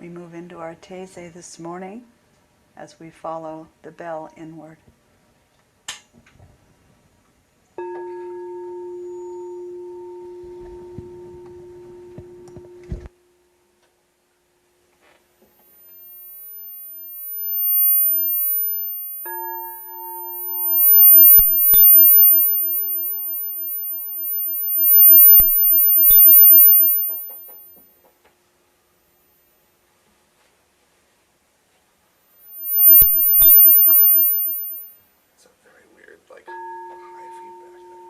We move into our Taizé this morning as we follow the bell inward. It's a very weird, high feedback there.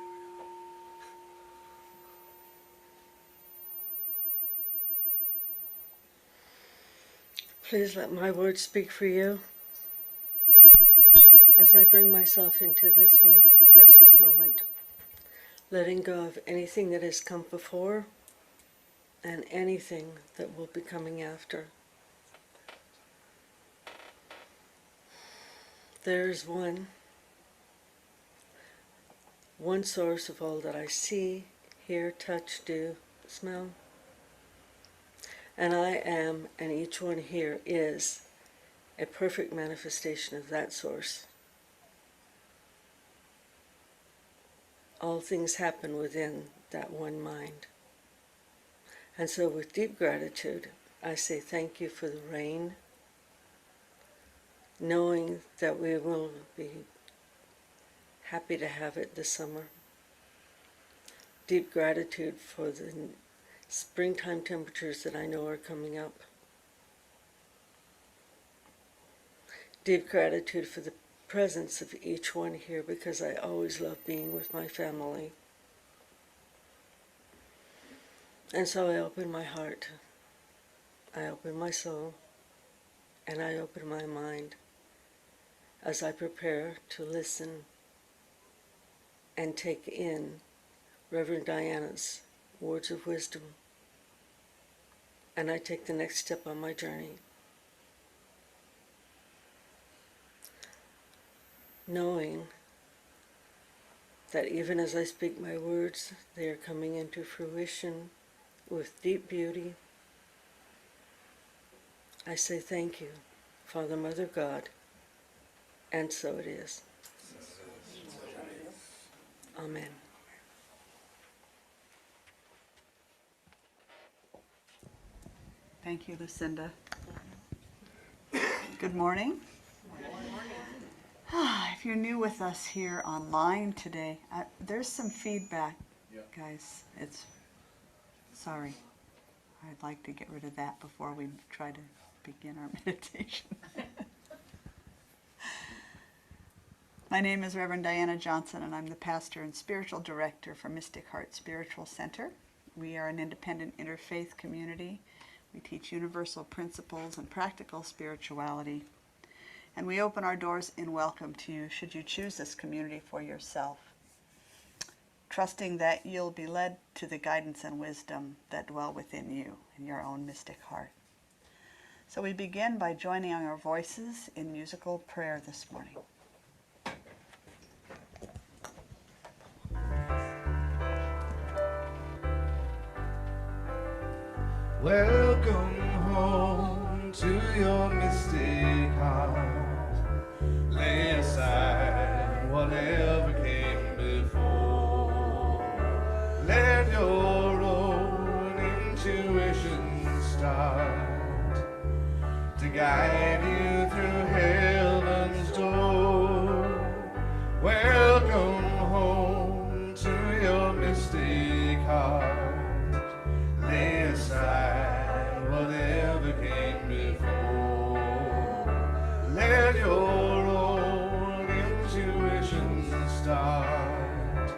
Please let my words speak for you as I bring myself into this one precious moment, letting go of anything that has come before and anything that will be coming after. There is one source of all that I see, hear, touch, do, smell. And I am, and each one here is, a perfect manifestation of that source. All things happen within that one mind. And so with deep gratitude, I say thank you for the rain, knowing that we will be happy to have it this summer. Deep gratitude for the springtime temperatures that I know are coming up. Deep gratitude for the presence of each one here, because I always love being with my family. And so I open my heart, I open my soul, and I open my mind as I prepare to listen and take in Reverend Diana's words of wisdom. And I take the next step on my journey, knowing that even as I speak my words, they are coming into fruition with deep beauty. I say thank you, Father, Mother, God, and so it is. Amen. Thank you, Lucinda. Good morning. If you're new with us here online today, there's some feedback, guys. Sorry. I'd like to get rid of that before we try to begin our meditation. My name is Reverend Diana Johnson, and I'm the pastor and spiritual director for Mystic Heart Spiritual Center. We are an independent interfaith community. We teach universal principles and practical spirituality. And we open our doors in welcome to you should you choose this community for yourself, trusting that you'll be led to the guidance and wisdom that dwell within you in your own mystic heart. So we begin by joining our voices in musical prayer this morning. Welcome home to your mystic heart. Lay aside whatever came before. Let your own intuition start to guide you through heaven's door. Welcome home to your mystic heart. Lay aside whatever came before. Let your own intuition start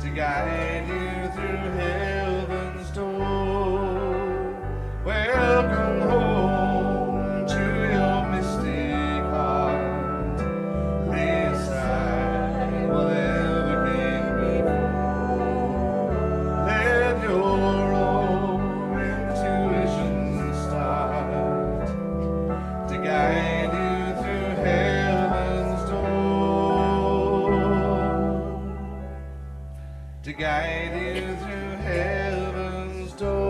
to guide you through heaven's door. Welcome home to your mystic heart. Lay aside whatever came before. Let your guide you through heaven's door. To guide you through heaven's door.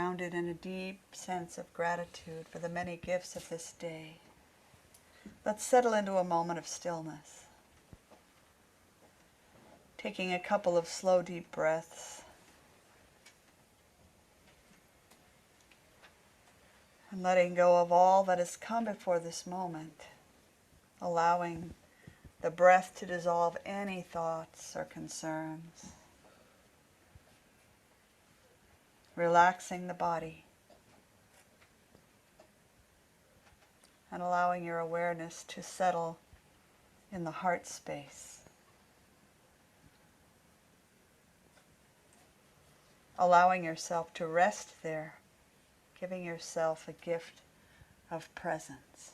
grounded in a deep sense of gratitude for the many gifts of this day, let's settle into a moment of stillness, taking a couple of slow, deep breaths, and letting go of all that has come before this moment, allowing the breath to dissolve any thoughts or concerns, relaxing the body, and allowing your awareness to settle in the heart space. Allowing yourself to rest there, giving yourself a gift of presence.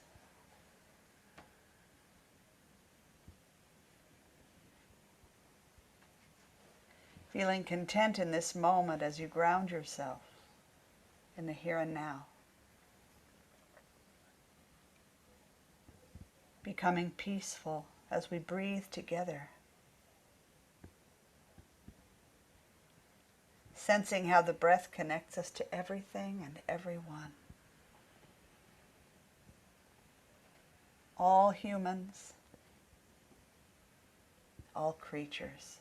Feeling content in this moment as you ground yourself in the here and now. Becoming peaceful as we breathe together. Sensing how the breath connects us to everything and everyone. All humans, all creatures.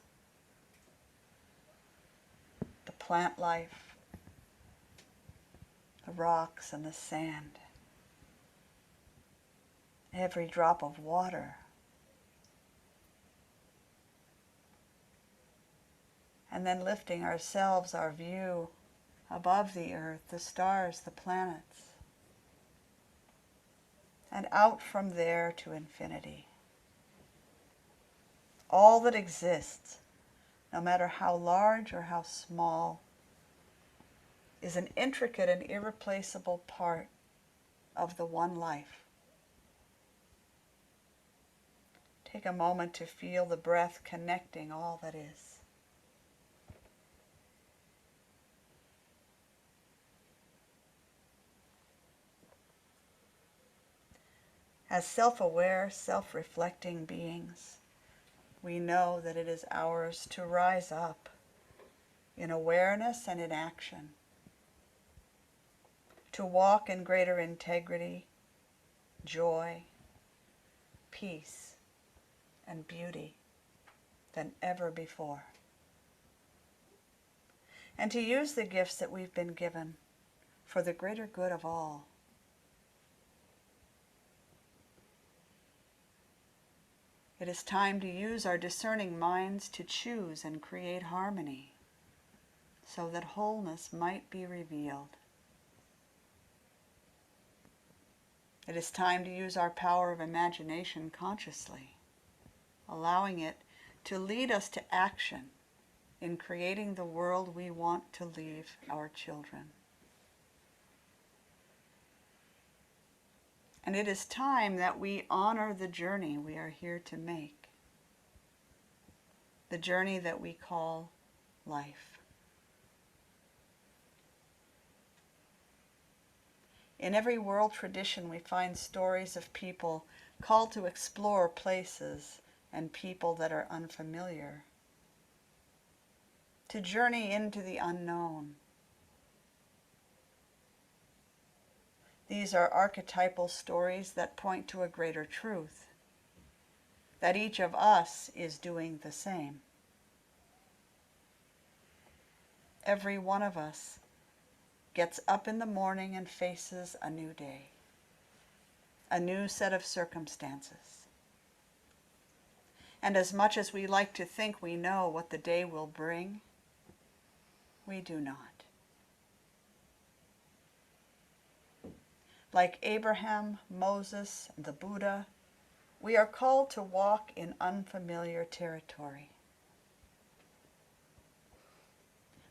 The plant life, the rocks and the sand, every drop of water, and then lifting ourselves, our view above the earth, the stars, the planets, and out from there to infinity. All that exists, no matter how large or how small, is an intricate and irreplaceable part of the one life. Take a moment to feel the breath connecting all that is. As self-aware, self-reflecting beings, we know that it is ours to rise up in awareness and in action, to walk in greater integrity, joy, peace, and beauty than ever before. And to use the gifts that we've been given for the greater good of all. It is time to use our discerning minds to choose and create harmony so that wholeness might be revealed. It is time to use our power of imagination consciously, allowing it to lead us to action in creating the world we want to leave our children. And it is time that we honor the journey we are here to make, the journey that we call life. In every world tradition, we find stories of people called to explore places and people that are unfamiliar, to journey into the unknown. These are archetypal stories that point to a greater truth, that each of us is doing the same. Every one of us gets up in the morning and faces a new day, a new set of circumstances. And as much as we like to think we know what the day will bring, we do not. Like Abraham, Moses, and the Buddha, we are called to walk in unfamiliar territory.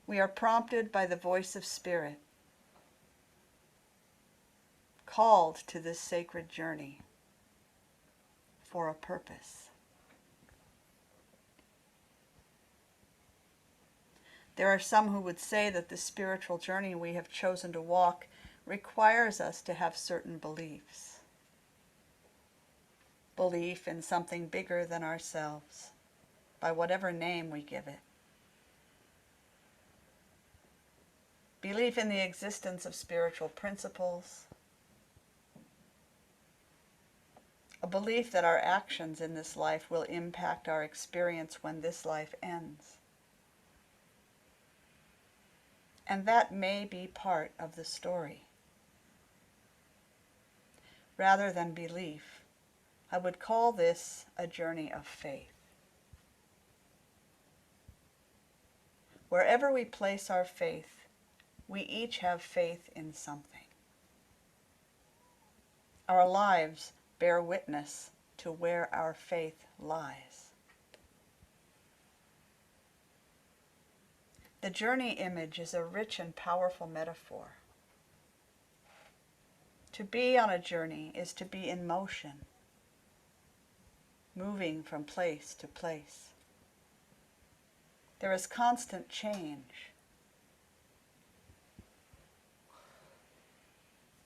We are prompted by the voice of Spirit, called to this sacred journey for a purpose. There are some who would say that the spiritual journey we have chosen to walk requires us to have certain beliefs. Belief in something bigger than ourselves, by whatever name we give it. belief in the existence of spiritual principles, a belief that our actions in this life will impact our experience when this life ends. And that may be part of the story. Rather than belief, I would call this a journey of faith. Wherever we place our faith, we each have faith in something. Our lives bear witness to where our faith lies. The journey image is a rich and powerful metaphor. To be on a journey is to be in motion, moving from place to place. There is constant change.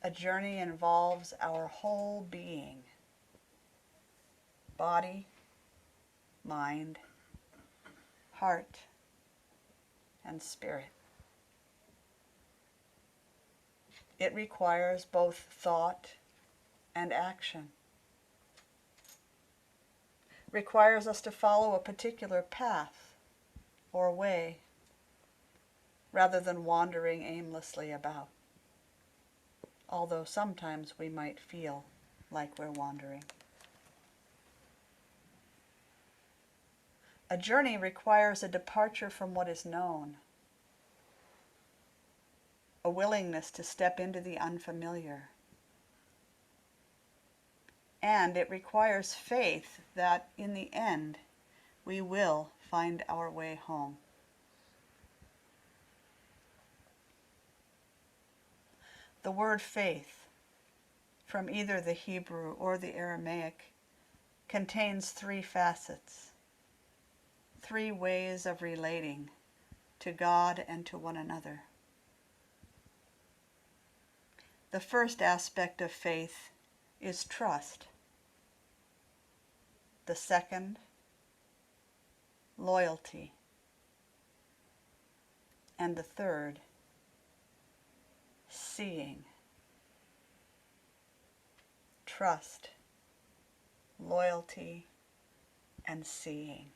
A journey involves our whole being, body, mind, heart, and spirit. It requires both thought and action. Requires us to follow a particular path or way rather than wandering aimlessly about, although sometimes we might feel like we're wandering. A journey requires a departure from what is known, a willingness to step into the unfamiliar. And it requires faith that in the end we will find our way home. The word faith, from either the Hebrew or the Aramaic, contains three facets, three ways of relating to God and to one another. The first aspect of faith is trust. The second, loyalty. And the third, seeing. Trust, loyalty, and seeing.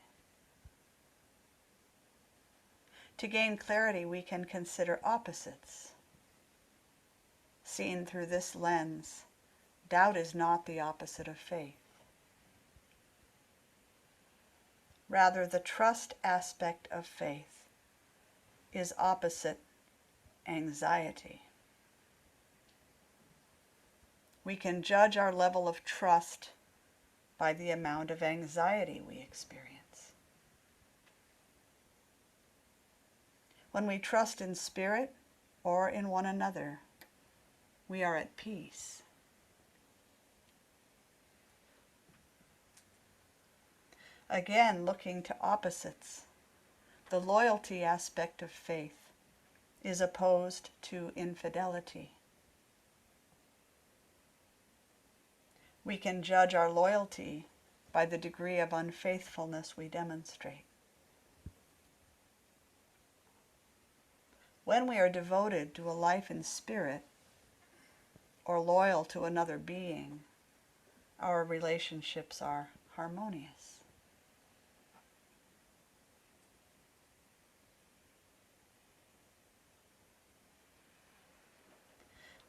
To gain clarity, we can consider opposites. Seen through this lens, doubt is not the opposite of faith. Rather, the trust aspect of faith is opposite anxiety. We can judge our level of trust by the amount of anxiety we experience. When we trust in spirit or in one another, we are at peace. Again, looking to opposites, the loyalty aspect of faith is opposed to infidelity. We can judge our loyalty by the degree of unfaithfulness we demonstrate. When we are devoted to a life in spirit or loyal to another being, our relationships are harmonious.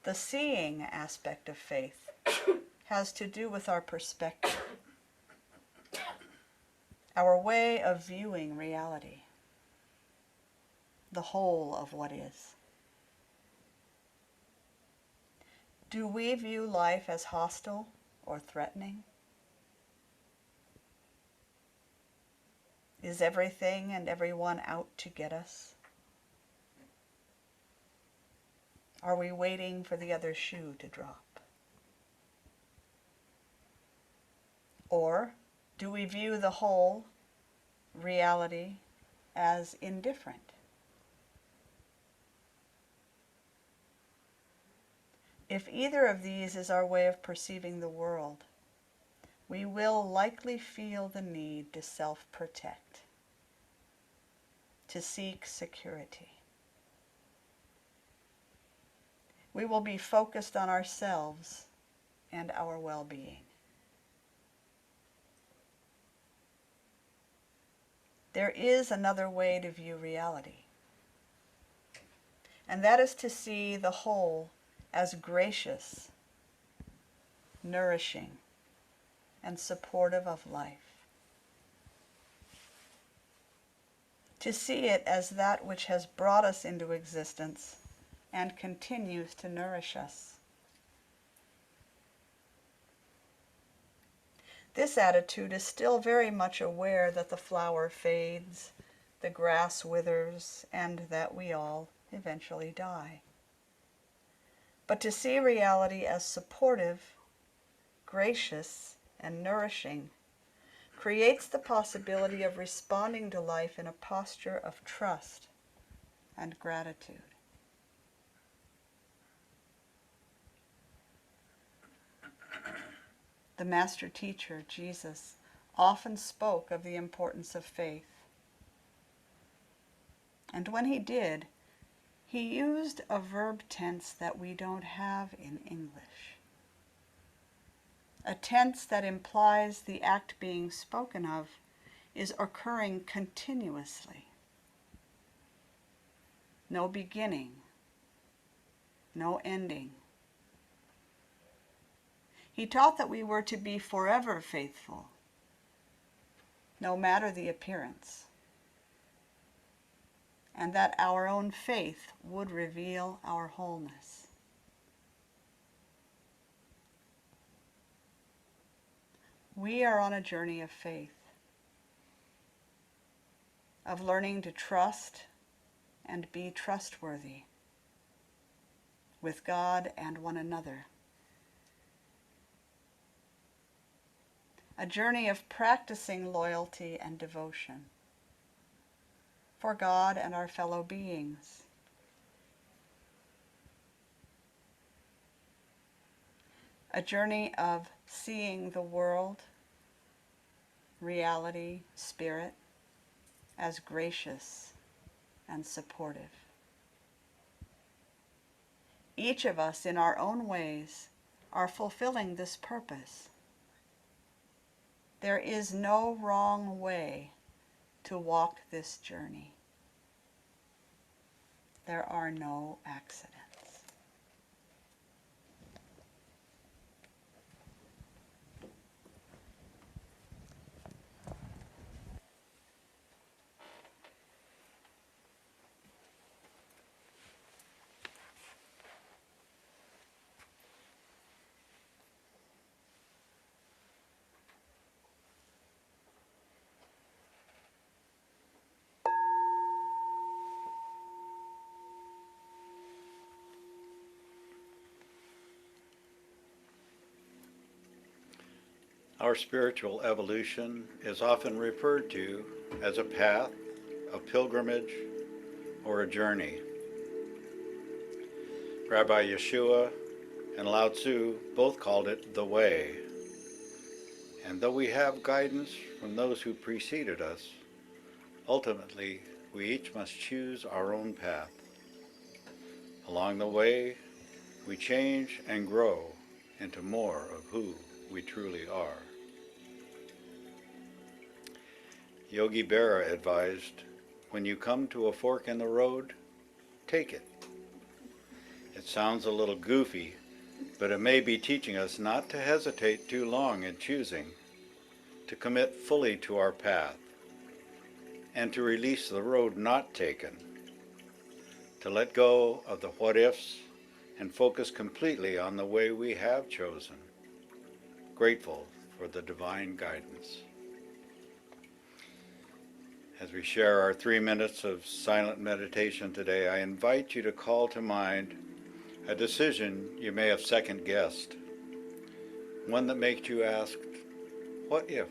The seeing aspect of faith has to do with our perspective, our way of viewing reality, the whole of what is. Do we view life as hostile or threatening? Is everything and everyone out to get us? Are we waiting for the other shoe to drop? Or do we view the whole, reality, as indifferent? If either of these is our way of perceiving the world, we will likely feel the need to self-protect, to seek security. we will be focused on ourselves and our well-being. There is another way to view reality, and that is to see the whole as gracious, nourishing, and supportive of life. To see it as that which has brought us into existence and continues to nourish us. This attitude is still very much aware that the flower fades, the grass withers, and that we all eventually die. But to see reality as supportive, gracious, and nourishing creates the possibility of responding to life in a posture of trust and gratitude. The master teacher, Jesus, often spoke of the importance of faith. And when he did, he used a verb tense that we don't have in English. A tense that implies the act being spoken of is occurring continuously. No beginning, no ending. He taught that we were to be forever faithful, no matter the appearance, and that our own faith would reveal our wholeness. We are on a journey of faith, of learning to trust and be trustworthy with God and one another. A journey of practicing loyalty and devotion for God and our fellow beings. A journey of seeing the world, reality, spirit, as gracious and supportive. Each of us, in our own ways, are fulfilling this purpose. There is no wrong way to walk this journey. There are no accidents. Our spiritual evolution is often referred to as a path, a pilgrimage, or a journey. Rabbi Yeshua and Lao Tzu both called it the way. And though we have guidance from those who preceded us, ultimately we each must choose our own path. Along the way, we change and grow into more of who we truly are. Yogi Berra advised, when you come to a fork in the road, take it. It sounds a little goofy, but it may be teaching us not to hesitate too long in choosing, to commit fully to our path, and to release the road not taken, to let go of the what-ifs and focus completely on the way we have chosen, grateful for the divine guidance. As we share our 3 minutes of silent meditation today, I invite you to call to mind a decision you may have second-guessed, one that makes you ask, what if?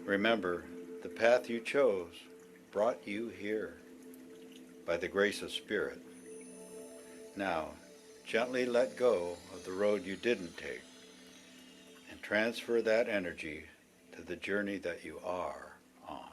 Remember, the path you chose brought you here by the grace of Spirit. Now, gently let go of the road you didn't take and transfer that energy to the journey that you are on.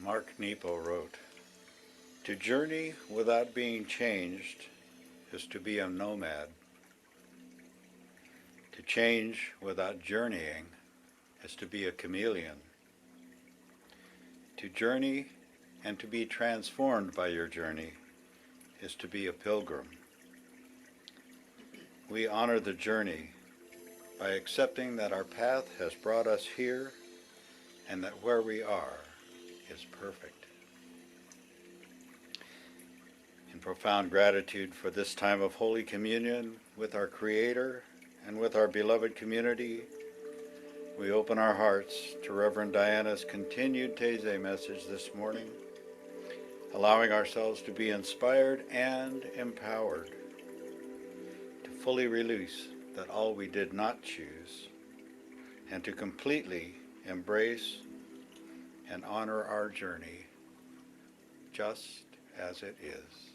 Mark Nepo wrote, "To journey without being changed is to be a nomad. To change without journeying is to be a chameleon. To journey and to be transformed by your journey is to be a pilgrim." We honor the journey by accepting that our path has brought us here and that where we are is perfect. In profound gratitude for this time of Holy Communion with our Creator and with our beloved community, we open our hearts to Reverend Diana's continued Taizé message this morning, allowing ourselves to be inspired and empowered to fully release that all we did not choose, and to completely embrace and honor our journey just as it is.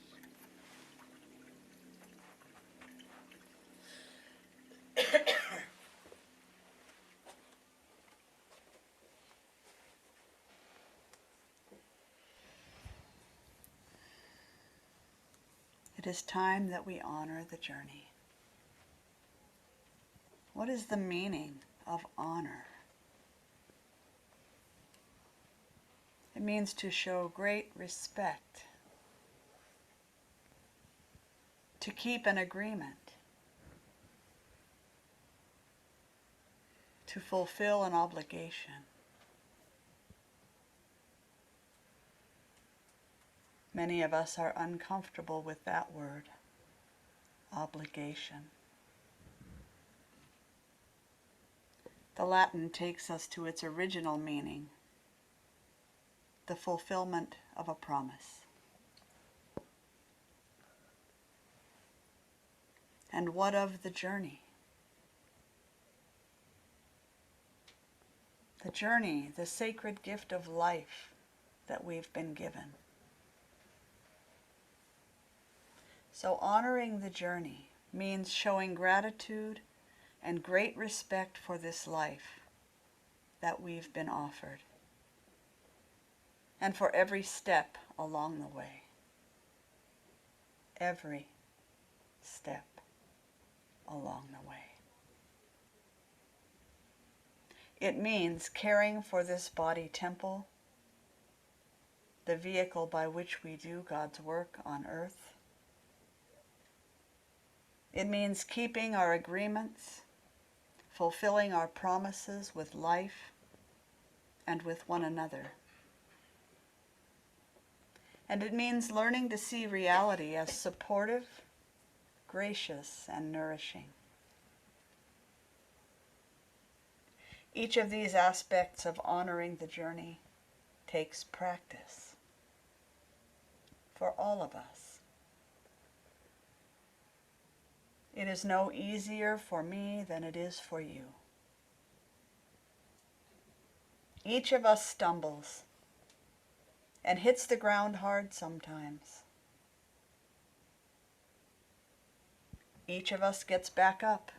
It is time that we honor the journey. What is the meaning of honor? It means to show great respect, to keep an agreement, to fulfill an obligation. Many of us are uncomfortable with that word, obligation. The Latin takes us to its original meaning, the fulfillment of a promise. And what of the journey? The journey, the sacred gift of life that we've been given. So honoring the journey means showing gratitude and great respect for this life that we've been offered, and for every step along the way. Every step along the way. It means caring for this body temple, the vehicle by which we do God's work on earth. It means keeping our agreements, fulfilling our promises with life and with one another. And it means learning to see reality as supportive, gracious, and nourishing. Each of these aspects of honoring the journey takes practice for all of us. It is no easier for me than it is for you. Each of us stumbles and hits the ground hard sometimes. Each of us gets back up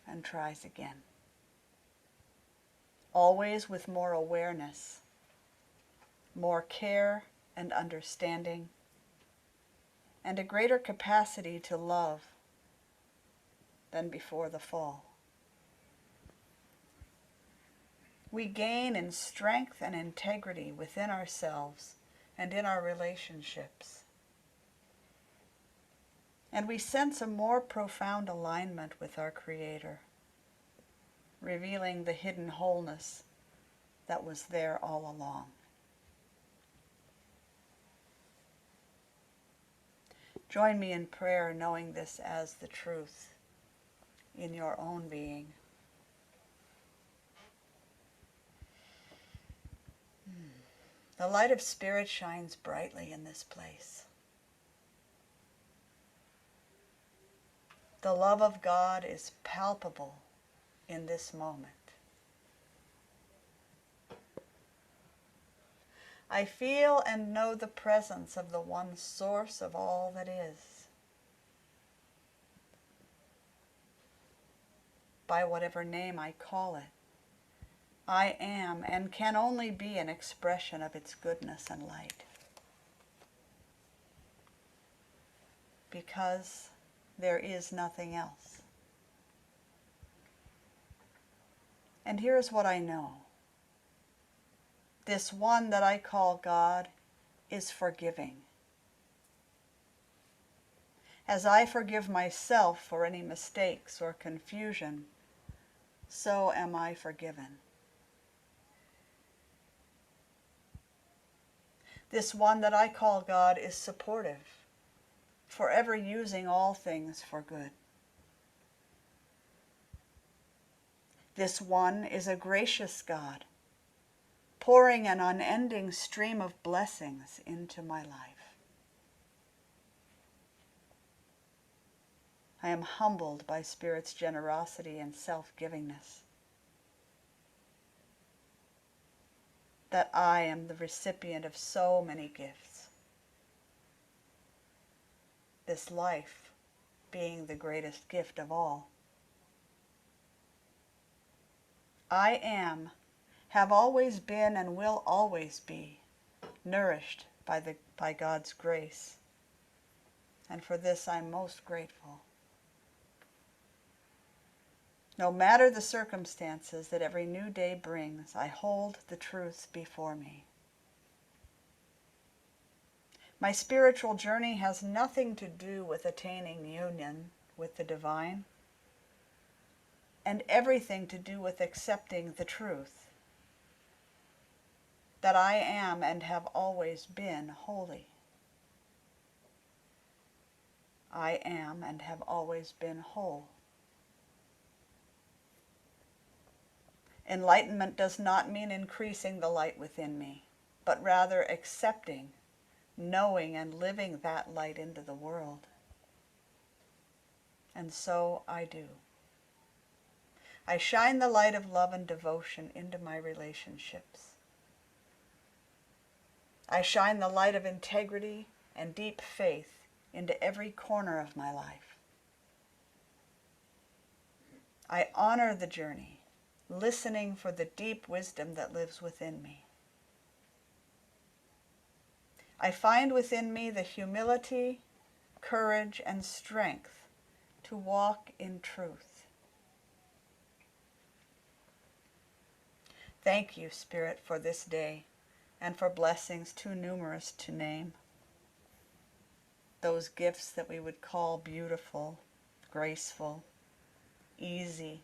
and tries again. Always with more awareness, more care and understanding, and a greater capacity to love than before the fall. We gain in strength and integrity within ourselves and in our relationships. And we sense a more profound alignment with our Creator, revealing the hidden wholeness that was there all along. Join me in prayer, knowing this as the truth in your own being. The light of Spirit shines brightly in this place. The love of God is palpable in this moment. I feel and know the presence of the one source of all that is. By whatever name I call it, I am and can only be an expression of its goodness and light. Because there is nothing else. And here's what I know. This one that I call God is forgiving. As I forgive myself for any mistakes or confusion, so am I forgiven. This one that I call God is supportive, forever using all things for good. This one is a gracious God, pouring an unending stream of blessings into my life. I am humbled by Spirit's generosity and self-givingness, that I am the recipient of so many gifts, this life being the greatest gift of all. I am, have always been, and will always be nourished by God's grace, and for this I'm most grateful. No matter the circumstances that every new day brings, I hold the truth before me. My spiritual journey has nothing to do with attaining union with the divine, and everything to do with accepting the truth, that I am and have always been holy. I am and have always been whole. Enlightenment does not mean increasing the light within me, but rather accepting, knowing, and living that light into the world. And so I do. I shine the light of love and devotion into my relationships. I shine the light of integrity and deep faith into every corner of my life. I honor the journey, listening for the deep wisdom that lives within me. I find within me the humility, courage, and strength to walk in truth. Thank you, Spirit, for this day and for blessings too numerous to name. Those gifts that we would call beautiful, graceful, easy,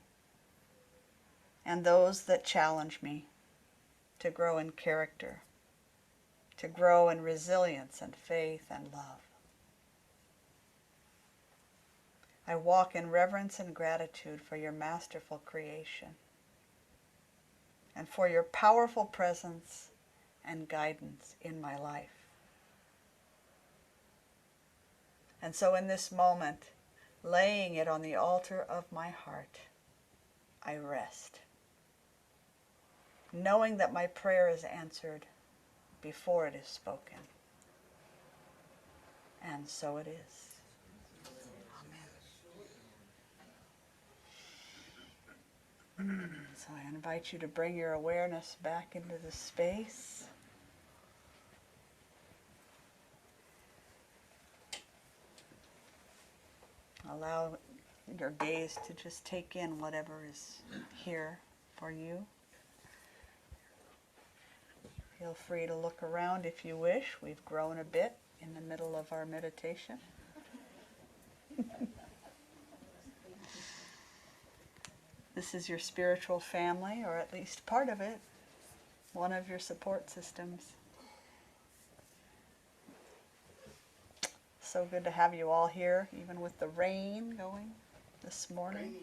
and those that challenge me to grow in character, to grow in resilience and faith and love. I walk in reverence and gratitude for your masterful creation and for your powerful presence and guidance in my life. And so in this moment, laying it on the altar of my heart, I rest, knowing that my prayer is answered before it is spoken. And so it is. So I invite you to bring your awareness back into the space. Allow your gaze to just take in whatever is here for you. Feel free to look around if you wish. We've grown a bit in the middle of our meditation. This is your spiritual family, or at least part of it, one of your support systems. So good to have you all here, even with the rain going this morning.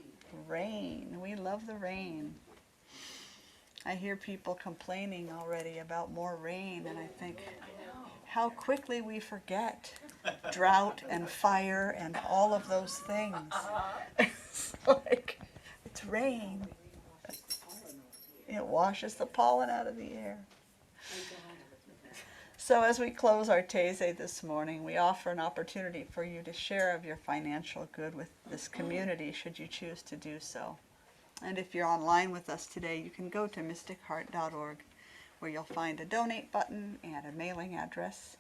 Rain. We love the rain. I hear people complaining already about more rain, and I think how quickly we forget drought and fire and all of those things. It's like, it's rain. It washes the pollen out of the air. So as we close our Taizé this morning, we offer an opportunity for you to share of your financial good with this community, should you choose to do so. And if you're online with us today, you can go to mysticheart.org, where you'll find a donate button and a mailing address.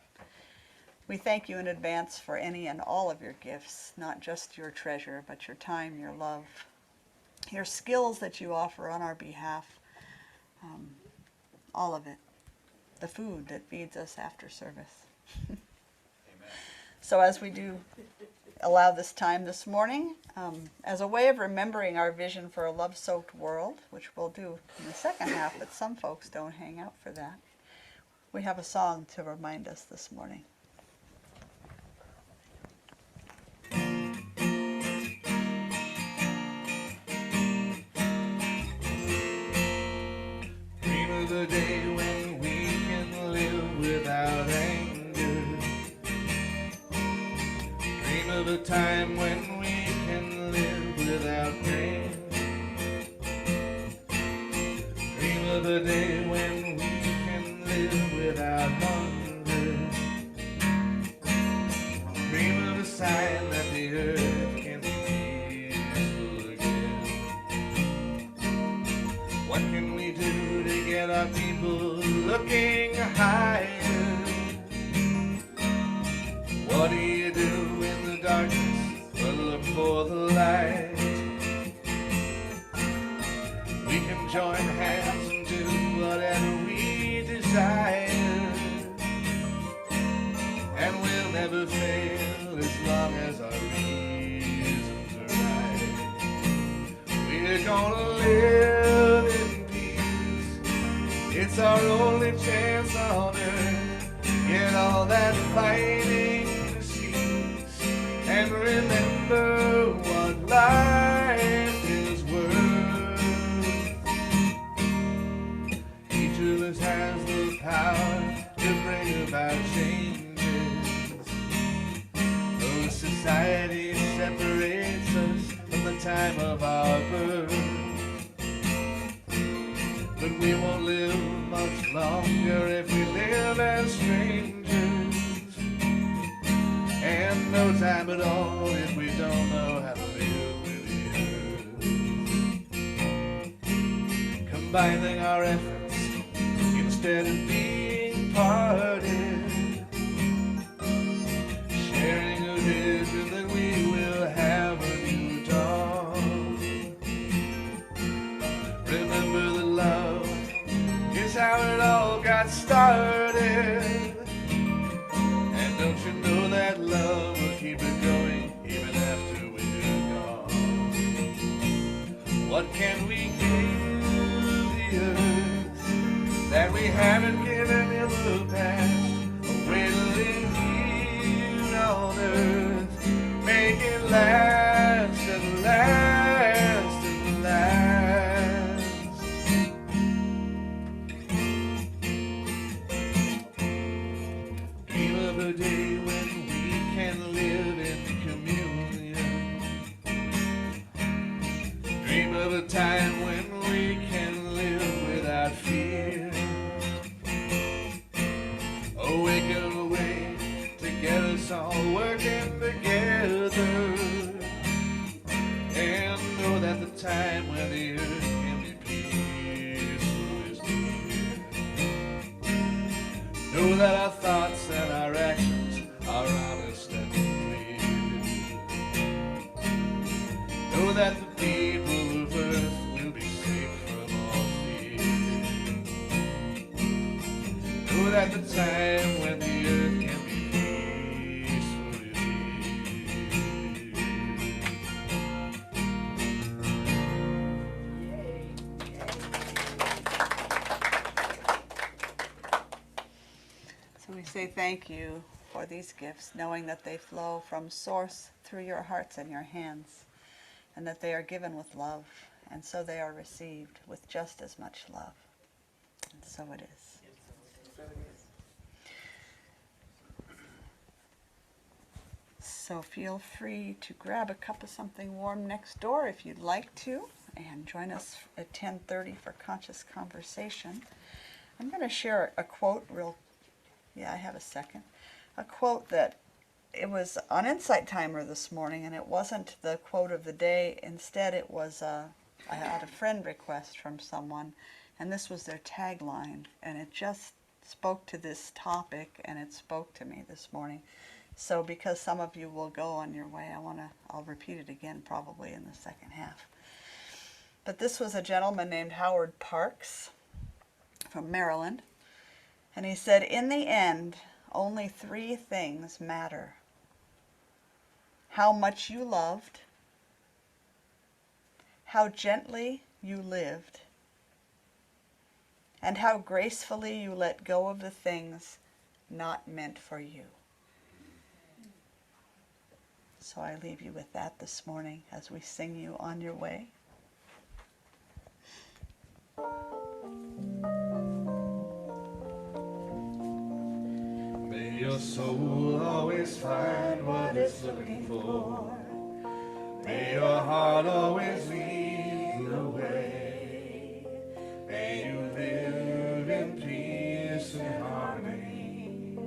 We thank you in advance for any and all of your gifts, not just your treasure, but your time, your love, your skills that you offer on our behalf, all of it, the food that feeds us after service. Amen. So as we do allow this time this morning, as a way of remembering our vision for a love-soaked world, which we'll do in the second half, but some folks don't hang out for that, we have a song to remind us this morning. Dream of the day when we can live without anger. Dream of a time when we can live without pain. Dream of a day when we can live without hunger. Dream of a sign that the earth can be peaceful again. What can we do to get our people looking higher? What do you do in the darkness but look for the light? We can join hands and do whatever we desire, and we'll never fail as long as our reasons are right. We're gonna live in peace, it's our only chance on earth. Get all that fighting to cease, and remember what life is worth. Each of us has the power to bring about changes. Though society separates us from the time of our birth, but we won't live much longer if we live as strangers, and no time at all if we don't know how to live with the earth. Combining our efforts instead of being parted, sharing a vision that we will have a new dawn. Remember that love is how it all got started, and don't you know that love will keep it going even after we're gone? What can we give the earth that we haven't given in the past? A way to live here on earth, make it last and last and last. Dream of a day when we can live in communion. Dream of a time when we can live without fear. Awaken a way to get us all working together, and know that the time when the earth can be peaceful is near. Know that our thoughts and our actions are honest and clear. Know that the people of earth will be safe from all fear. Know that the time when the earth can be peaceful is So we say thank you for these gifts, knowing that they flow from Source through your hearts and your hands, and that they are given with love, and so they are received with just as much love. And so it is. So feel free to grab a cup of something warm next door if you'd like to, and join us at 10:30 for Conscious Conversation. I'm going to share a quote I have a second. A quote that it was on Insight Timer this morning, and it wasn't the quote of the day. Instead, it was a I had a friend request from someone, and this was their tagline, and it just spoke to this topic, and it spoke to me this morning. So because some of you will go on your way, I'll repeat it again probably in the second half. But this was a gentleman named Howard Parks from Maryland, and he said, "In the end, only 3 things matter: how much you loved, how gently you lived, and how gracefully you let go of the things not meant for you." So I leave you with that this morning as we sing you on your way. May your soul always find what it's looking for. May your heart always lead the way. May you live in peace and harmony.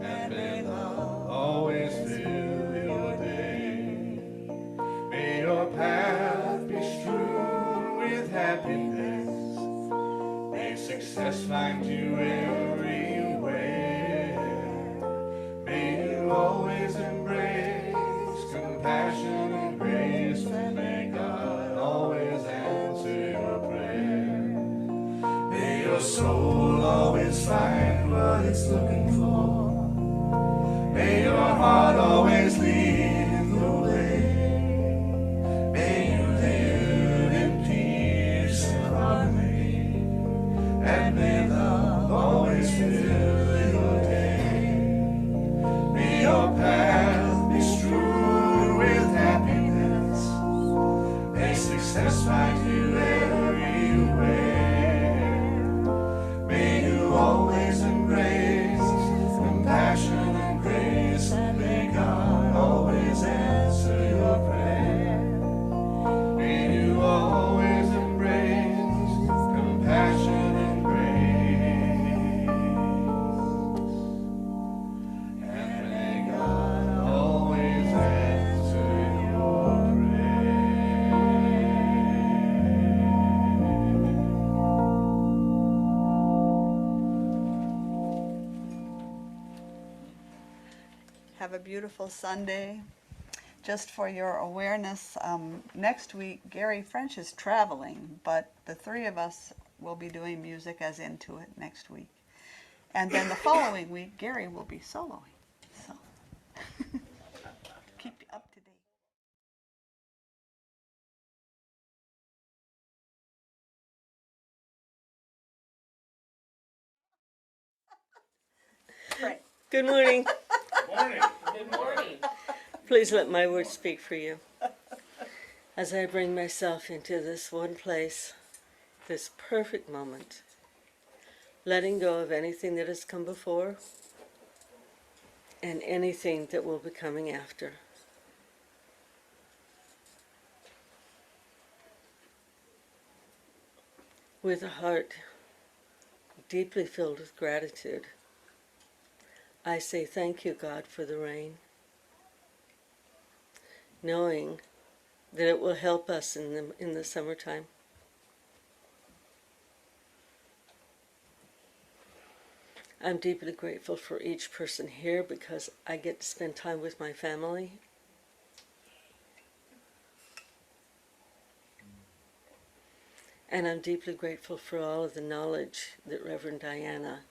And may love always fill your day. May your path be strewn with happiness. May success find you everywhere. May you always embrace compassion and grace. And may God always answer your prayer. May your soul always find what it's looking for. May your heart always lead the way. May you live in peace and harmony. And may love always fill your day. May your path be strewn with happiness. May success find you everywhere. May you always embrace compassion and grace. And may God always answer your prayer. May you always embrace compassion and grace. And may God always answer your prayer. Have a beautiful Sunday. Just for your awareness, next week Gary French is traveling, but the 3 of us will be doing music as Into It next week. And then the following week, Gary will be soloing. So keep you up to date. Right. Good morning. Morning. Good morning. Please let my words speak for you. As I bring myself into this one place, this perfect moment, letting go of anything that has come before and anything that will be coming after. With a heart deeply filled with gratitude, I say thank you, God, for the rain, knowing that it will help us in the summertime. I'm deeply grateful for each person here because I get to spend time with my family. And I'm deeply grateful for all of the knowledge that Reverend Diana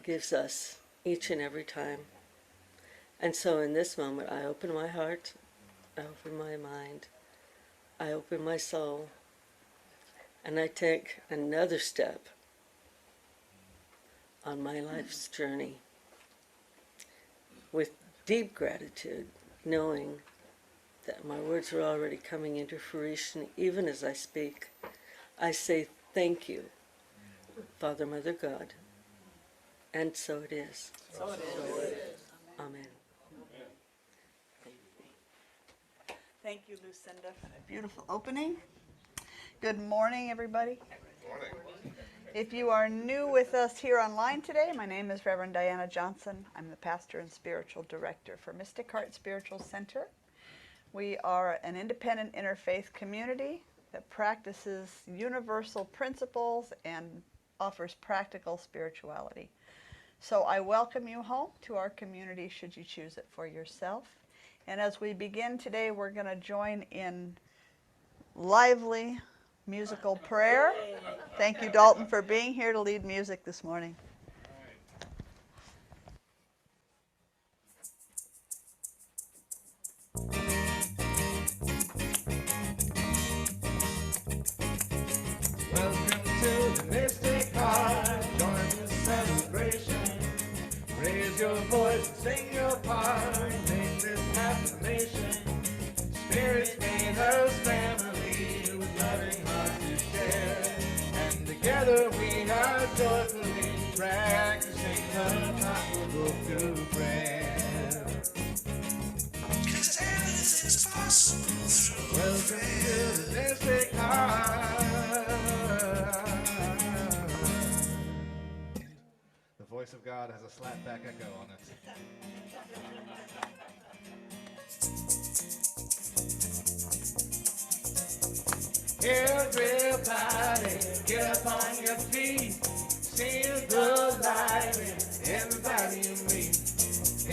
gives us each and every time. And so in this moment, I open my heart, I open my mind, I open my soul, and I take another step on my life's journey with deep gratitude, knowing that my words are already coming into fruition even as I speak. I say thank you, Father, Mother, God, and so it is. So it is. Amen. Thank you, Lucinda, for that beautiful opening. Good morning, everybody. If you are new with us here online today, my name is Reverend Diana Johnson. I'm the pastor and spiritual director for Mystic Heart Spiritual Center. We are an independent interfaith community that practices universal principles and offers practical spirituality. So I welcome you home to our community should you choose it for yourself. And as we begin today, we're going to join in lively musical prayer. Thank you, Dalton, for being here to lead music this morning. Welcome to the Mystic Heart. Join the celebration. Raise your voice and sing your part. Make this affirmation. Spirits made us family with loving hearts to share. And together we are joyfully practicing the possible through prayer. Because anything is possible through Welcome to the Mystic Heart. The voice of God has a slapback echo on it. Everybody, get up on your feet. Feel the light in everybody you meet.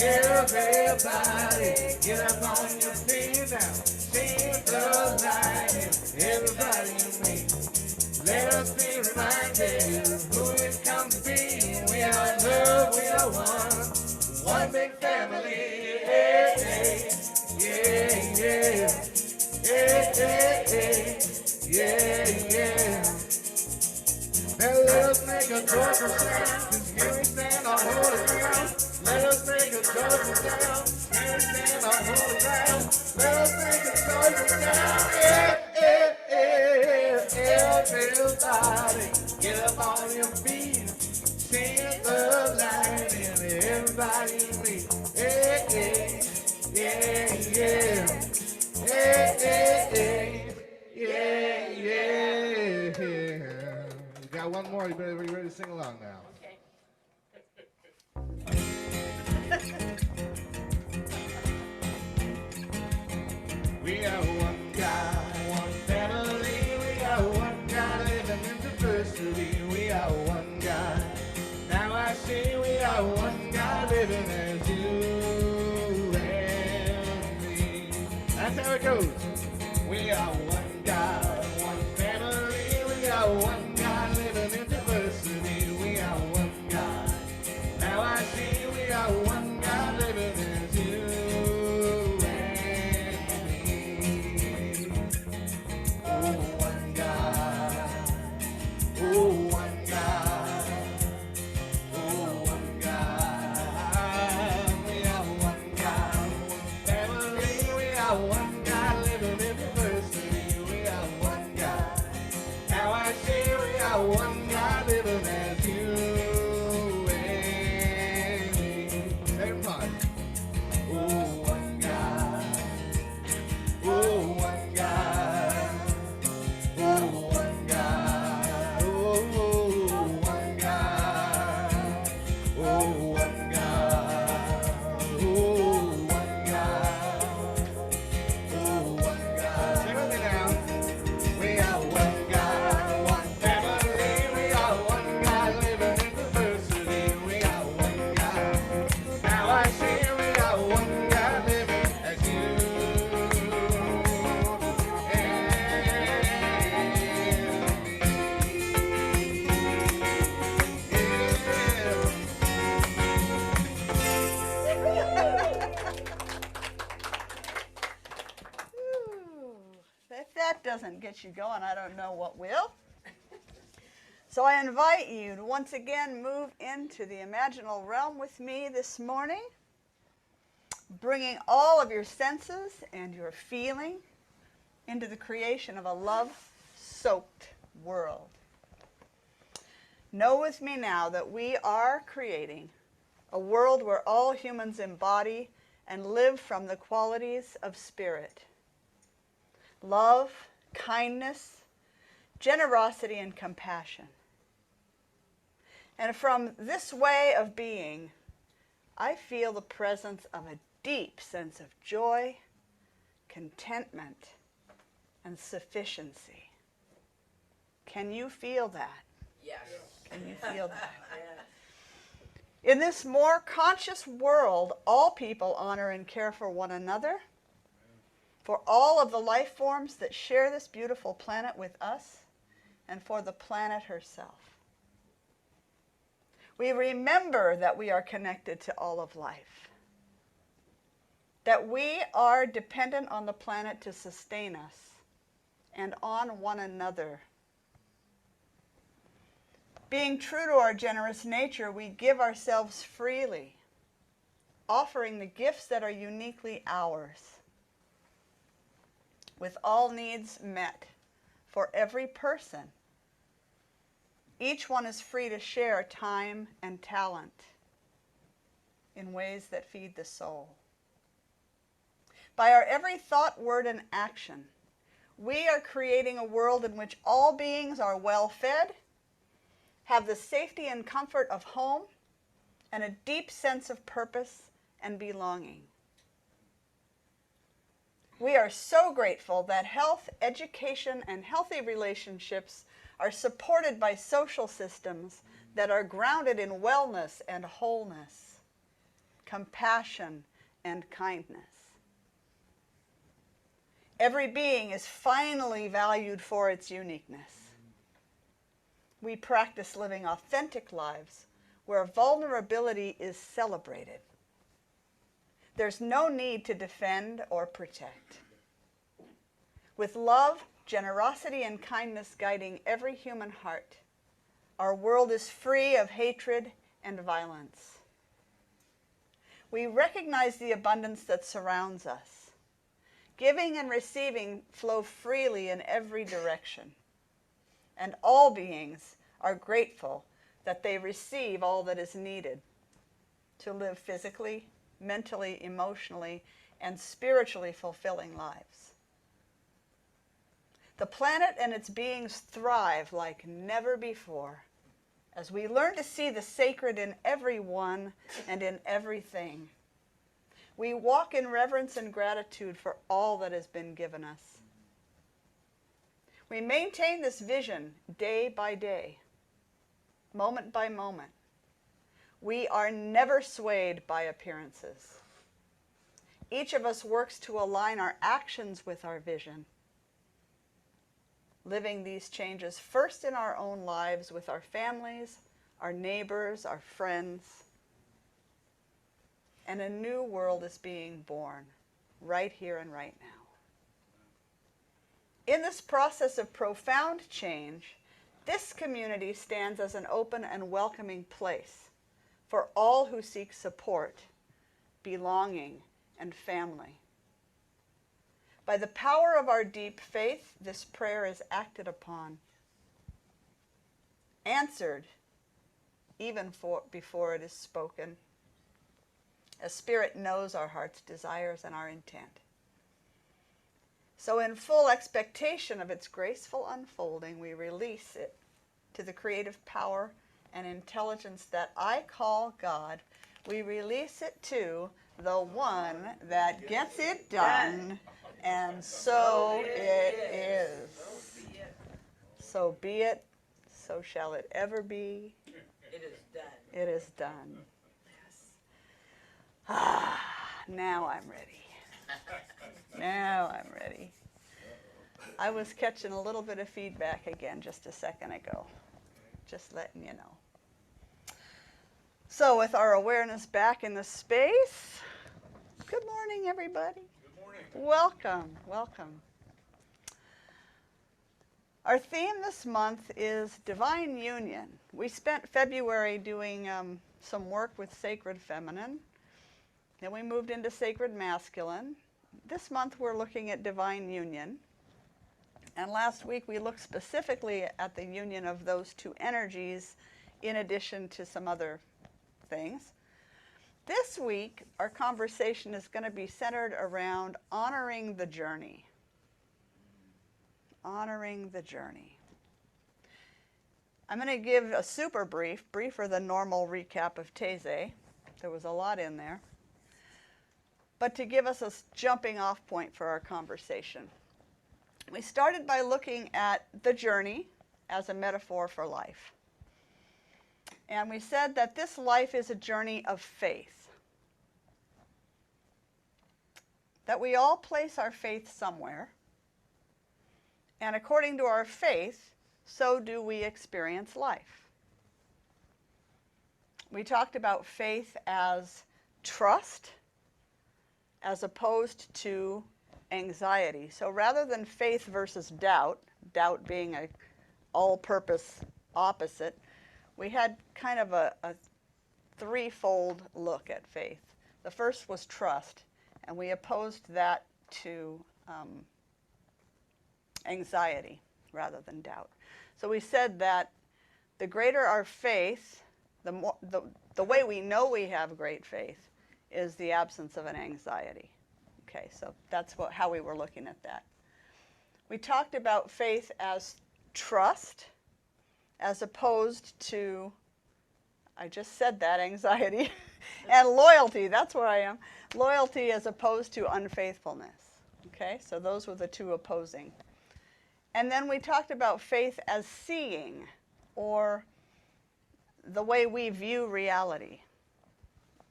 Everybody, get up on your feet now. Feel the light in everybody you meet. Let us be reminded of who we've come to be. We are love, we are one big family. Yeah, yeah, yeah, yeah, yeah, yeah. Yeah, yeah. Now let us make a joyful sound, 'cause here we stand on holy ground. Let us make a joyful sound, here we stand on holy ground. Let us make a joyful sound, yeah, yeah, yeah. Everybody, get up on your feet. See the light in everybody you meet. Yeah, yeah, yeah, yeah, yeah, yeah, yeah. Yeah, yeah. You got one more. You better be ready to sing along now. We are one God, one family. We are one God, living in diversity. We are one God. Now I see we are one God, living as you and me. That's how it goes. We are one God, one family. We are one God, living in diversity. We are one God. Now I see we are one God, living as you and me. Oh, one God. Oh, one God. Oh, one God. We are one God, one family. We are one God, living in diversity. We are one God. Now I see we are one God, living as you and me. Same part. Oh, one God. Oh, one God. Oh, one God. Oh, one God. Oh, one God. Oh, one God. Oh, one God. Sing with me now. We are one God, one family. We are one God, living in diversity. We are one God. Now I see we are one God, living as you Ooh, if that doesn't get you going, I don't know what will. So I invite you to once again move into the imaginal realm with me this morning, bringing all of your senses and your feeling into the creation of a love-soaked world. Know with me now that we are creating a world where all humans embody and live from the qualities of spirit. Love, kindness, generosity, and compassion. And from this way of being, I feel the presence of a deep sense of joy, contentment, and sufficiency. Can you feel that? Yes. Can you feel that? In this more conscious world, all people honor and care for one another, for all of the life forms that share this beautiful planet with us, and for the planet herself. We remember that we are connected to all of life, that we are dependent on the planet to sustain us and on one another. Being true to our generous nature, we give ourselves freely, offering the gifts that are uniquely ours, with all needs met for every person. Each one is free to share time and talent in ways that feed the soul. By our every thought, word, and action, we are creating a world in which all beings are well fed, have the safety and comfort of home, and a deep sense of purpose and belonging. We are so grateful that health, education, and healthy relationships are supported by social systems that are grounded in wellness and wholeness, compassion and kindness. Every being is finally valued for its uniqueness. We practice living authentic lives where vulnerability is celebrated. There's no need to defend or protect. With love, generosity, and kindness guiding every human heart, our world is free of hatred and violence. We recognize the abundance that surrounds us. Giving and receiving flow freely in every direction. And all beings are grateful that they receive all that is needed to live physically, mentally, emotionally, and spiritually fulfilling lives. The planet and its beings thrive like never before as we learn to see the sacred in everyone and in everything. We walk in reverence and gratitude for all that has been given us. We maintain this vision day by day, moment by moment. We are never swayed by appearances. Each of us works to align our actions with our vision, living these changes first in our own lives with our families, our neighbors, our friends. And a new world is being born right here and right now. In this process of profound change, this community stands as an open and welcoming place for all who seek support, belonging, and family. By the power of our deep faith, this prayer is acted upon, answered even before it is spoken, as Spirit knows our heart's desires and our intent. So in full expectation of its graceful unfolding, we release it to the creative power and intelligence that I call God. We release it to the one that gets it done, and so it is. So be it, so shall it ever be. It is done. It is done. Ah, now I'm ready. Now I'm ready. I was catching a little bit of feedback again just a second ago. Just letting you know. So with our awareness back in the space, good morning, everybody. Good morning. Welcome, welcome. Our theme this month is Divine Union. We spent February doing some work with Sacred Feminine. Then we moved into Sacred Masculine. This month we're looking at Divine Union. And last week we looked specifically at the union of those two energies in addition to some other things. This week our conversation is going to be centered around honoring the journey. Honoring the journey. I'm going to give a super briefer than normal recap of Taizé. There was a lot in there. but to give us a jumping off point for our conversation. We started by looking at the journey as a metaphor for life. And we said that this life is a journey of faith. That we all place our faith somewhere. And according to our faith, so do we experience life. We talked about faith as trust as opposed to anxiety. So rather than faith versus doubt, doubt being a all-purpose opposite, we had kind of a threefold look at faith. The first was trust, and we opposed that to anxiety rather than doubt. So we said that the greater our faith, the way we know we have great faith is the absence of an anxiety. Okay, so that's how we were looking at that. We talked about faith as trust as opposed to, I just said that, anxiety, and loyalty, that's where I am. Loyalty as opposed to unfaithfulness. Okay, so those were the two opposing. And then we talked about faith as seeing, or the way we view reality.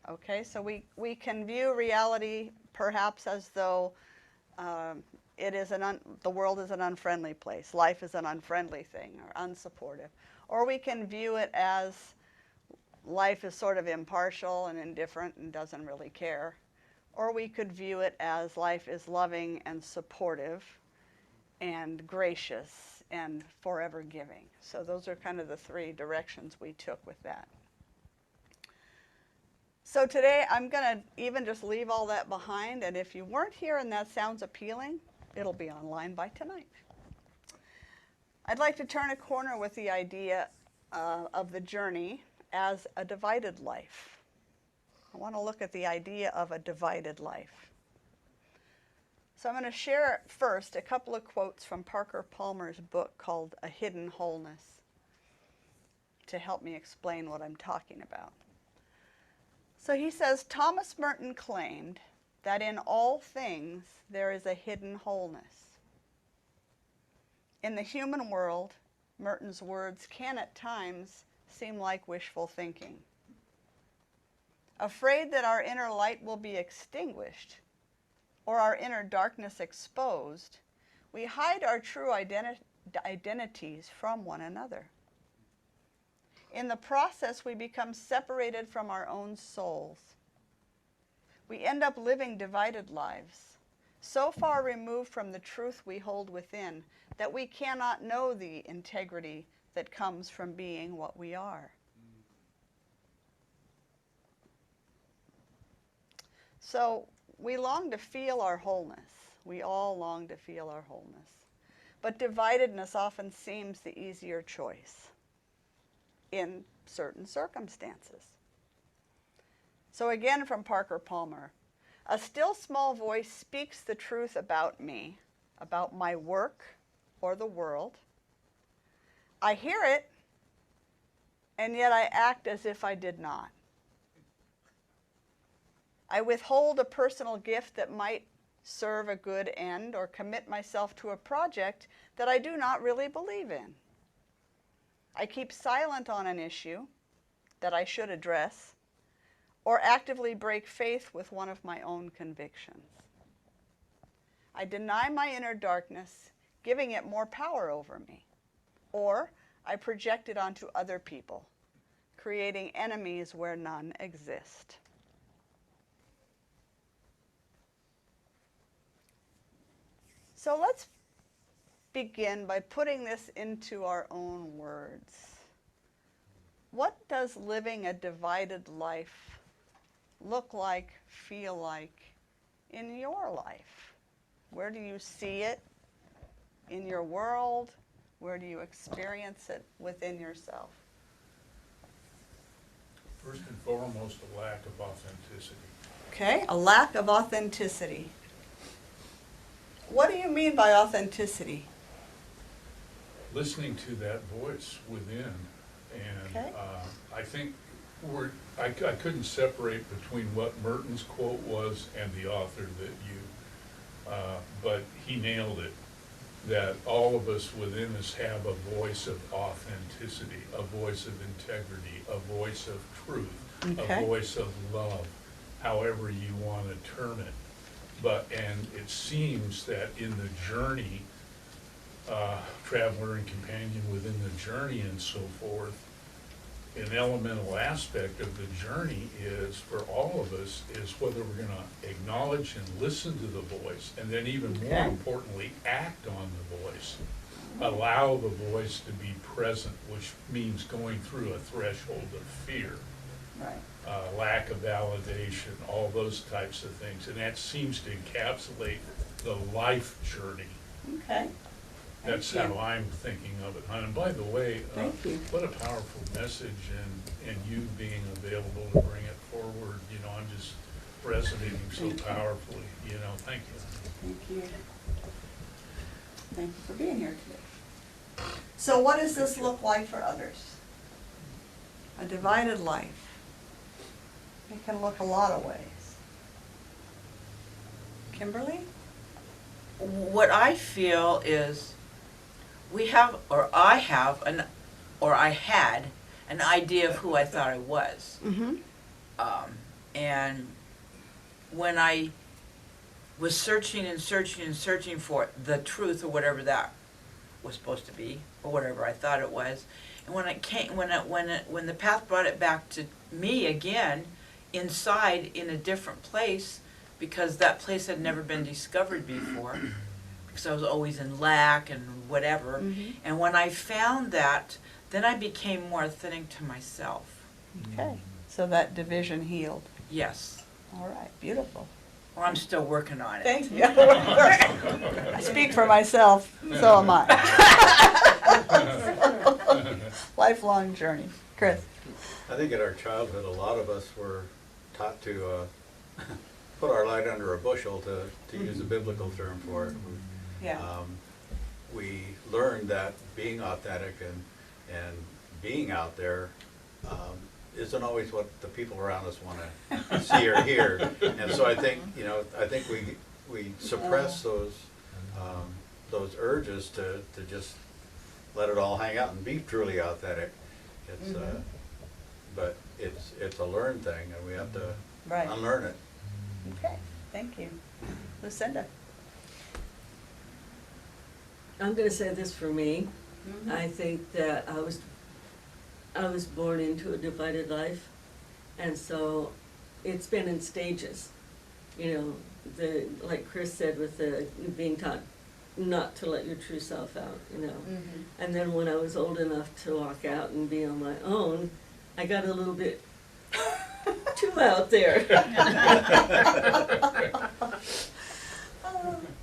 Okay, so we can view reality perhaps as though the world is an unfriendly place, life is an unfriendly thing, or unsupportive. Or we can view it as life is sort of impartial and indifferent and doesn't really care. Or we could view it as life is loving and supportive and gracious and forever giving. So those are kind of the three directions we took with that. So today I'm going to even just leave all that behind, and if you weren't here and that sounds appealing, it'll be online by tonight. I'd like to turn a corner with the idea of the journey as a divided life. I want to look at the idea of a divided life. So I'm going to share first a couple of quotes from Parker Palmer's book called A Hidden Wholeness to help me explain what I'm talking about. So he says, Thomas Merton claimed that in all things there is a hidden wholeness. In the human world, Merton's words can at times seem like wishful thinking. Afraid that our inner light will be extinguished or our inner darkness exposed, we hide our true identities from one another. In the process, we become separated from our own souls. We end up living divided lives, so far removed from the truth we hold within that we cannot know the integrity that comes from being what we are. So we long to feel our wholeness. We all long to feel our wholeness. But dividedness often seems the easier choice in certain circumstances. So again from Parker Palmer, a still small voice speaks the truth about me, about my work or the world. I hear it, and yet I act as if I did not. I withhold a personal gift that might serve a good end or commit myself to a project that I do not really believe in. I keep silent on an issue that I should address, or actively break faith with one of my own convictions. I deny my inner darkness, giving it more power over me, or I project it onto other people, creating enemies where none exist. So let's begin by putting this into our own words. What does living a divided life look like, feel like in your life? Where do you see it in your world? Where do you experience it within yourself? First and foremost, a lack of authenticity. Okay, a lack of authenticity. What do you mean by authenticity? Listening to that voice within, and Okay. I think I couldn't separate between what Merton's quote was and the author that but he nailed it. That all of us within us have a voice of authenticity, a voice of integrity, a voice of truth, Okay. a voice of love, however you want to term it. And it seems that in the journey, traveler and companion within the journey and so forth, an elemental aspect of the journey is, for all of us, is whether we're gonna acknowledge and listen to the voice, and then even more Okay. importantly, act on the voice. Allow the voice to be present, which means going through a threshold of fear, Right. lack of validation, all those types of things. And that seems to encapsulate the life journey. Okay. That's Thank you. how I'm thinking of it, hon. And by the way, Thank you. what a powerful message, and you being available to bring it forward, you know, I'm just resonating so Thank you. powerfully, you know, thank you. Thank you. Thank you for being here today. So what does this look like for others? A divided life. It can look a lot of ways. Kimberly? What I feel is we have, or I have, or I had an idea of who I thought I was. Mm-hmm. And when I was searching and searching and searching for the truth or whatever that was supposed to be, or whatever I thought it was, and when it came, when the path brought it back to me again, inside in a different place, because that place had never been discovered before, because I was always in lack and whatever. Mhm. And when I found that, then I became more authentic to myself. Okay, so that division healed. Yes. All right, beautiful. Or I'm still working on it. Thank you. I speak for myself, so am I. Lifelong journey. Chris? I think in our childhood, a lot of us were taught to put our light under a bushel, to use a biblical term for it. Yeah. We learned that being authentic and being out there isn't always what the people around us want to see or hear. And so I think, you know, we suppress those urges to just let it all hang out and be truly authentic. It's but it's a learned thing, and we have to Right. unlearn it. Okay, thank you. Lucinda? I'm gonna say this for me. Mm-hmm. I think that I was born into a divided life, and so it's been in stages. You know, like Chris said, with the being taught not to let your true self out, you know. Mm-hmm. And then when I was old enough to walk out and be on my own, I got a little bit too out there.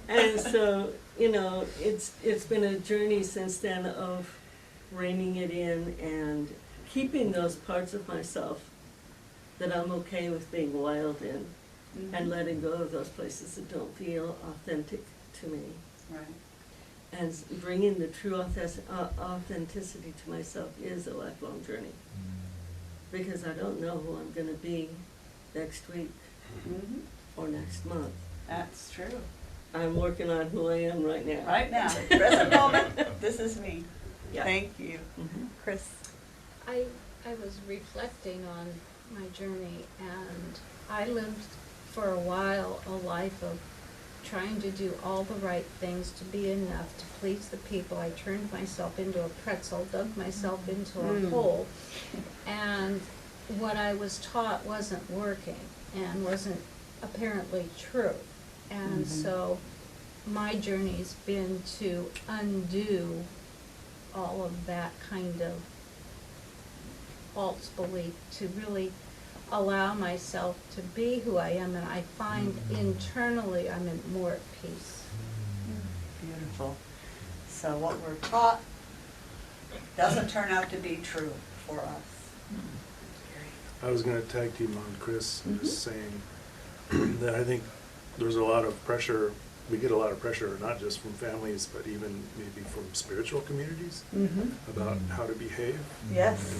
And so, you know, it's been a journey since then of reining it in and keeping those parts of myself that I'm okay with being wild in, and letting go of those places that don't feel authentic to me, Right. and bringing the true authenticity to myself is a lifelong journey, because I don't know who I'm gonna be next week Mm-hmm. or next month. That's true. I'm working on who I am right now. Right now, present moment, this is me. Yeah. Thank you. Mhm. Chris? I was reflecting on my journey, and I lived for a while a life of trying to do all the right things to be enough to please the people. I turned myself into a pretzel, dug myself into a hole, and what I was taught wasn't working and wasn't apparently true. And so my journey's been to undo all of that kind of false belief, to really allow myself to be who I am, and I find internally I'm more at peace. Beautiful. So what we're taught doesn't turn out to be true for us. I was gonna tag team on Chris, just saying that I think there's a lot of pressure we get a lot of pressure, not just from families, but even maybe from spiritual communities Mm-hmm. about how to behave Yes.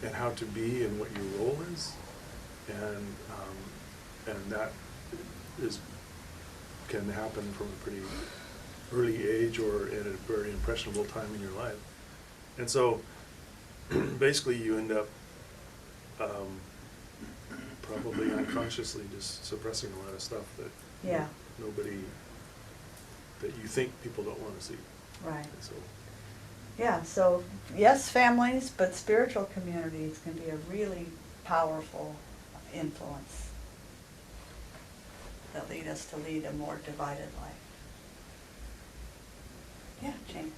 and how to be and what your role is. And that can happen from a pretty early age or at a very impressionable time in your life. And so basically you end up probably unconsciously just suppressing a lot of stuff that Yeah. nobody, that you think people don't want to see. Right. And so, Yeah, so yes, families, but spiritual communities can be a really powerful influence that lead us to lead a more divided life. Yeah, Jane.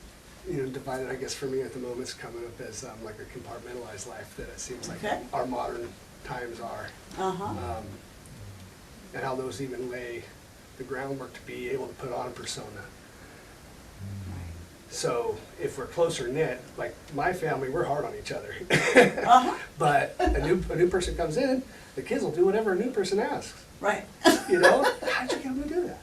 You know, divided, I guess, for me at the moment is coming up as like a compartmentalized life that it seems like Okay. our modern times are. Uh-huh. And how those even lay the groundwork to be able to put on a persona. So if we're closer knit, like my family, we're hard on each other. Uh-huh. But a new person comes in, the kids will do whatever a new person asks. Right. You know, how'd you get them to do that?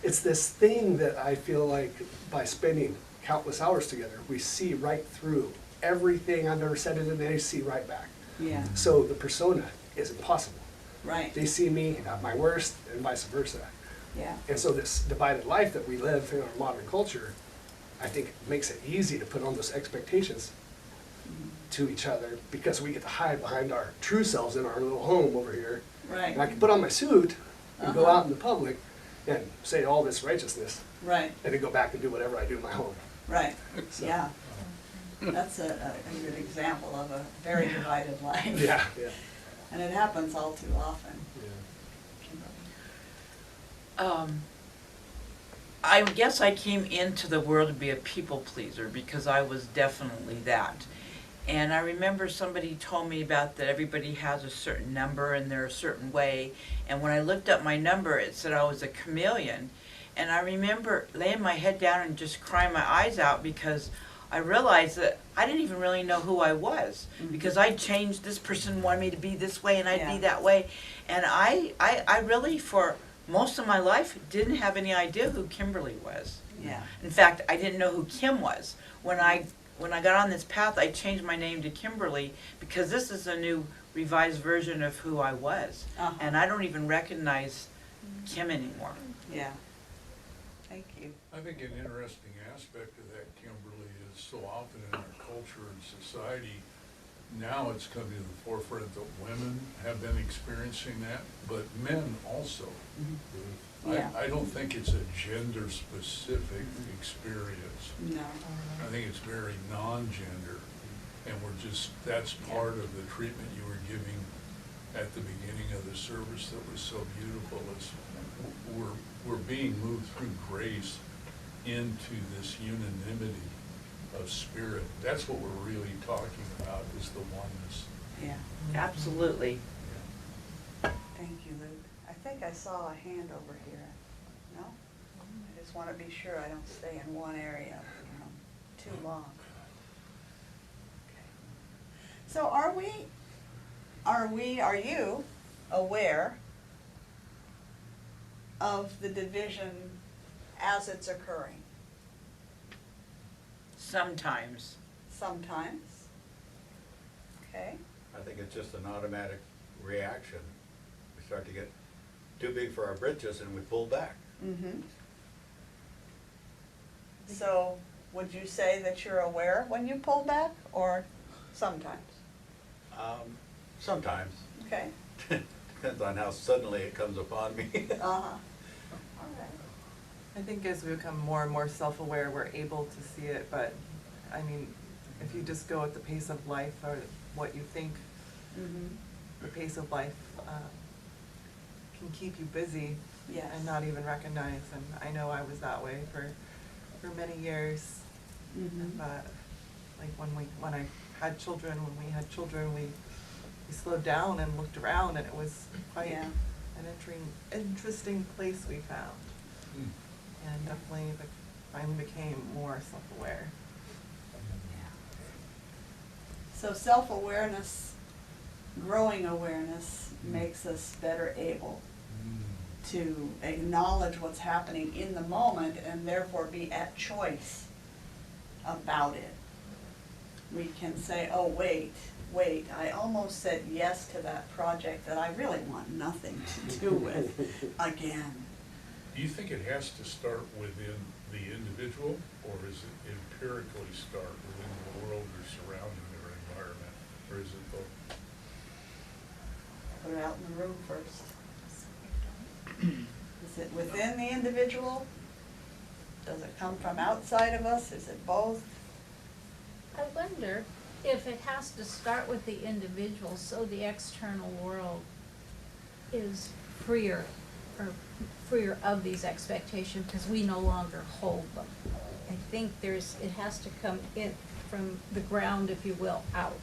It's this thing that I feel like by spending countless hours together, we see right through everything I've ever said, and they see right back. Yeah, So the persona is impossible. right. They see me at my worst and vice versa. Yeah. And so this divided life that we live in our modern culture, I think makes it easy to put on those expectations to each other because we get to hide behind our true selves in our little home over here. And I Right. can put on my suit and go Uh-huh. out in the public and say all this righteousness Right. and then go back and do whatever I do in my home. Right. So- Yeah. That's a good example of a very divided life. Yeah, yeah. And it happens all too often. I guess I came into the world to be a people pleaser because I was definitely that. And I remember somebody told me about that everybody has a certain number and they're a certain way. And when I looked up my number, it said I was a chameleon. And I remember laying my head down and just crying my eyes out because I realized that I didn't even really know who I was. Because I changed, this person wanted me to be this way and I'd Yeah. be that way. And I really, for most of my life, didn't have any idea who Kimberly was. Yeah. In fact, I didn't know who Kim was. When I got on this path, I changed my name to Kimberly because this is a new revised version of who I was. Uh-huh. And I don't even recognize Kim anymore. Yeah. Thank you. I think an interesting aspect of that, Kimberly, is so often in our culture and society, now it's coming to the forefront that women have been experiencing that, but men also. Yeah. I don't think it's a gender-specific experience. No. I think it's very non-gender, and that's part of the treatment you were giving at the beginning of the service that was so beautiful, is we're being moved through grace into this unanimity of spirit. That's what we're really talking about, is the oneness. Yeah. Absolutely. Thank you, Luke. I think I saw a hand over here. No? I just want to be sure I don't stay in one area too long. Okay. So are you aware of the division as it's occurring? Sometimes. Sometimes. Okay. I think it's just an automatic reaction. We start to get too big for our britches and we pull back. Mm-hmm. So, would you say that you're aware when you pull back, or sometimes? Sometimes. Okay. Depends on how suddenly it comes upon me. Uh-huh. All right. I think as we become more and more self-aware, we're able to see it, but, I mean, if you just go at the pace of life or what you think Mm-hmm. the pace of life can keep you busy Yes. and not even recognize, and I know I was that way for many years. Mm-hmm. But like when I had children, when we had children, we slowed down and looked around, and it was quite Yeah. an interesting place we found. And definitely finally became more self-aware. So self-awareness, growing awareness makes us better able to acknowledge what's happening in the moment and therefore be at choice about it. We can say, oh, wait, I almost said yes to that project that I really want nothing to do with again. Do you think it has to start within the individual, or is it empirically start within the world or surrounding their environment, or is it both? Put it out in the room first. Is it within the individual? Does it come from outside of us? Is it both? I wonder if it has to start with the individual so the external world is freer of these expectations because we no longer hold them. I think it has to come in from the ground, if you will, out.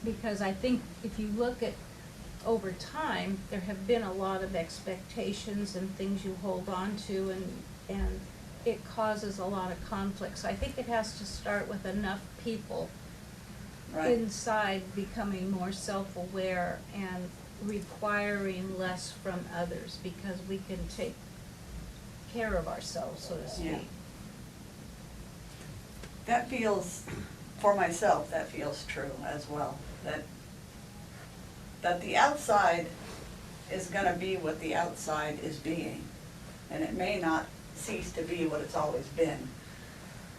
Because I think if you look at over time, there have been a lot of expectations and things you hold on to, and it causes a lot of conflict. So I think it has to start with enough people Right. inside becoming more self-aware and requiring less from others, because we can take care of ourselves, so to speak. Yeah. That feels, for myself, that feels true as well. That the outside is gonna be what the outside is being, and it may not cease to be what it's always been.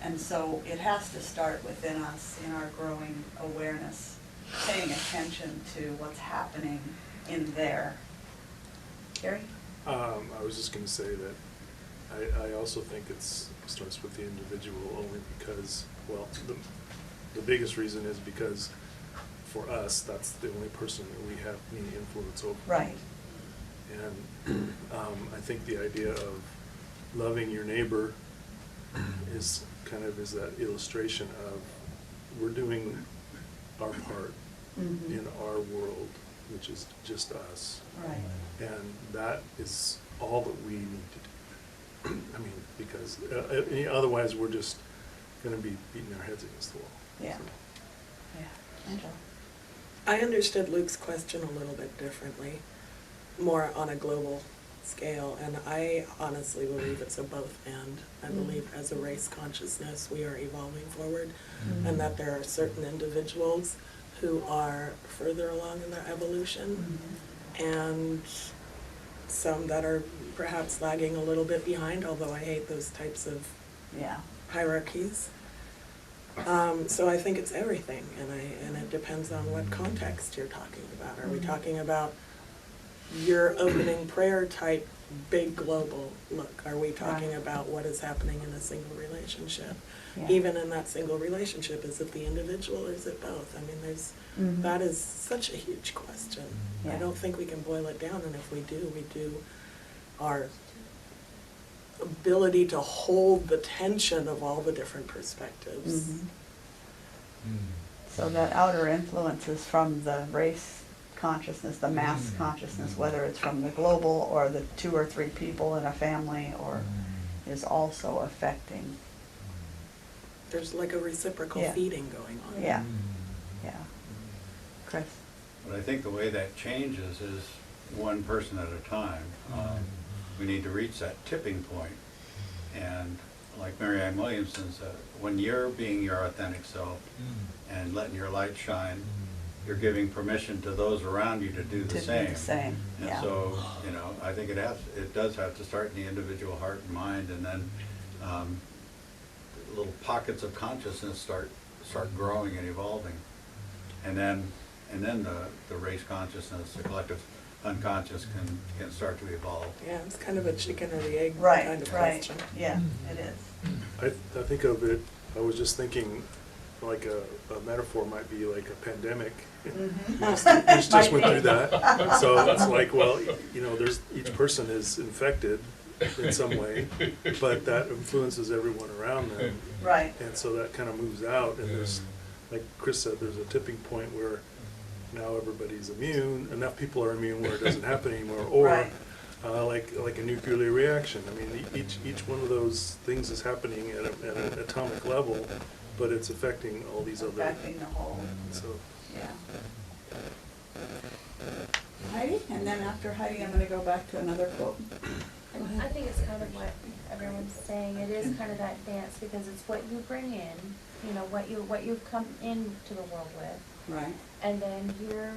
And so it has to start within us, in our growing awareness, paying attention to what's happening in there. Gary? I was just gonna say that I also think starts with the individual only because, well, the biggest reason is because for us, that's the only person that we have any influence over. Right. And I think the idea of loving your neighbor is that illustration of we're doing our part Mhm. in our world, which is just us. Right. And that is all that we need to do. I mean, because otherwise we're just gonna be beating our heads against the wall. Yeah. So. Yeah. Angela? I understood Luke's question a little bit differently, more on a global scale, and I honestly believe it's a both and. I believe as a race consciousness we are evolving forward, and that there are certain individuals who are further along in their evolution, and some that are perhaps lagging a little bit behind, although I hate those types of Yeah. hierarchies. So I think it's everything, and it depends on what context you're talking about. Are we talking about your opening prayer type big global look? Are we talking Right. about what is happening in a single relationship? Yeah. Even in that single relationship, is it the individual or is it both? I mean, Mhm. that is such a huge question. I Yeah. don't think we can boil it down, and if we do our ability to hold the tension of all the different perspectives. Mhm. So that outer influence is from the race consciousness, the mass consciousness, whether it's from the global or the 2 or 3 people in a family, or is also affecting. There's like a reciprocal Yeah. feeding going on. Yeah. Yeah. Chris? But I think the way that changes is one person at a time. We need to reach that tipping point. And like Marianne Williamson said, when you're being your authentic self and letting your light shine, you're giving permission to those around you to do the same. To do the same, And yeah. so, I think it does have to start in the individual heart and mind, and then little pockets of consciousness start growing and evolving. And then the race consciousness, the collective unconscious can start to evolve. Yeah, it's kind of a chicken or the egg Right, kind of right. question. Yeah, it is. I think of it, I was just thinking, like a metaphor might be like a pandemic. Mhm. We just Might went be. through that. So it's like, well, there's, each person is infected in some way, but that influences everyone around them. Right. And so that kind of moves out, and there's, like Chris said, there's a tipping point where now everybody's immune, enough people are immune where it doesn't happen anymore, or Right. like a nuclear reaction. I mean, each one of those things is happening at an atomic level, but it's affecting all these other. Affecting the whole, So yeah. Heidi, and then after Heidi, I'm gonna go back to another quote. I think it's kind of what everyone's saying. It is kind of that dance because it's what you bring in, you know, what you've come into the world with, Right. and then you're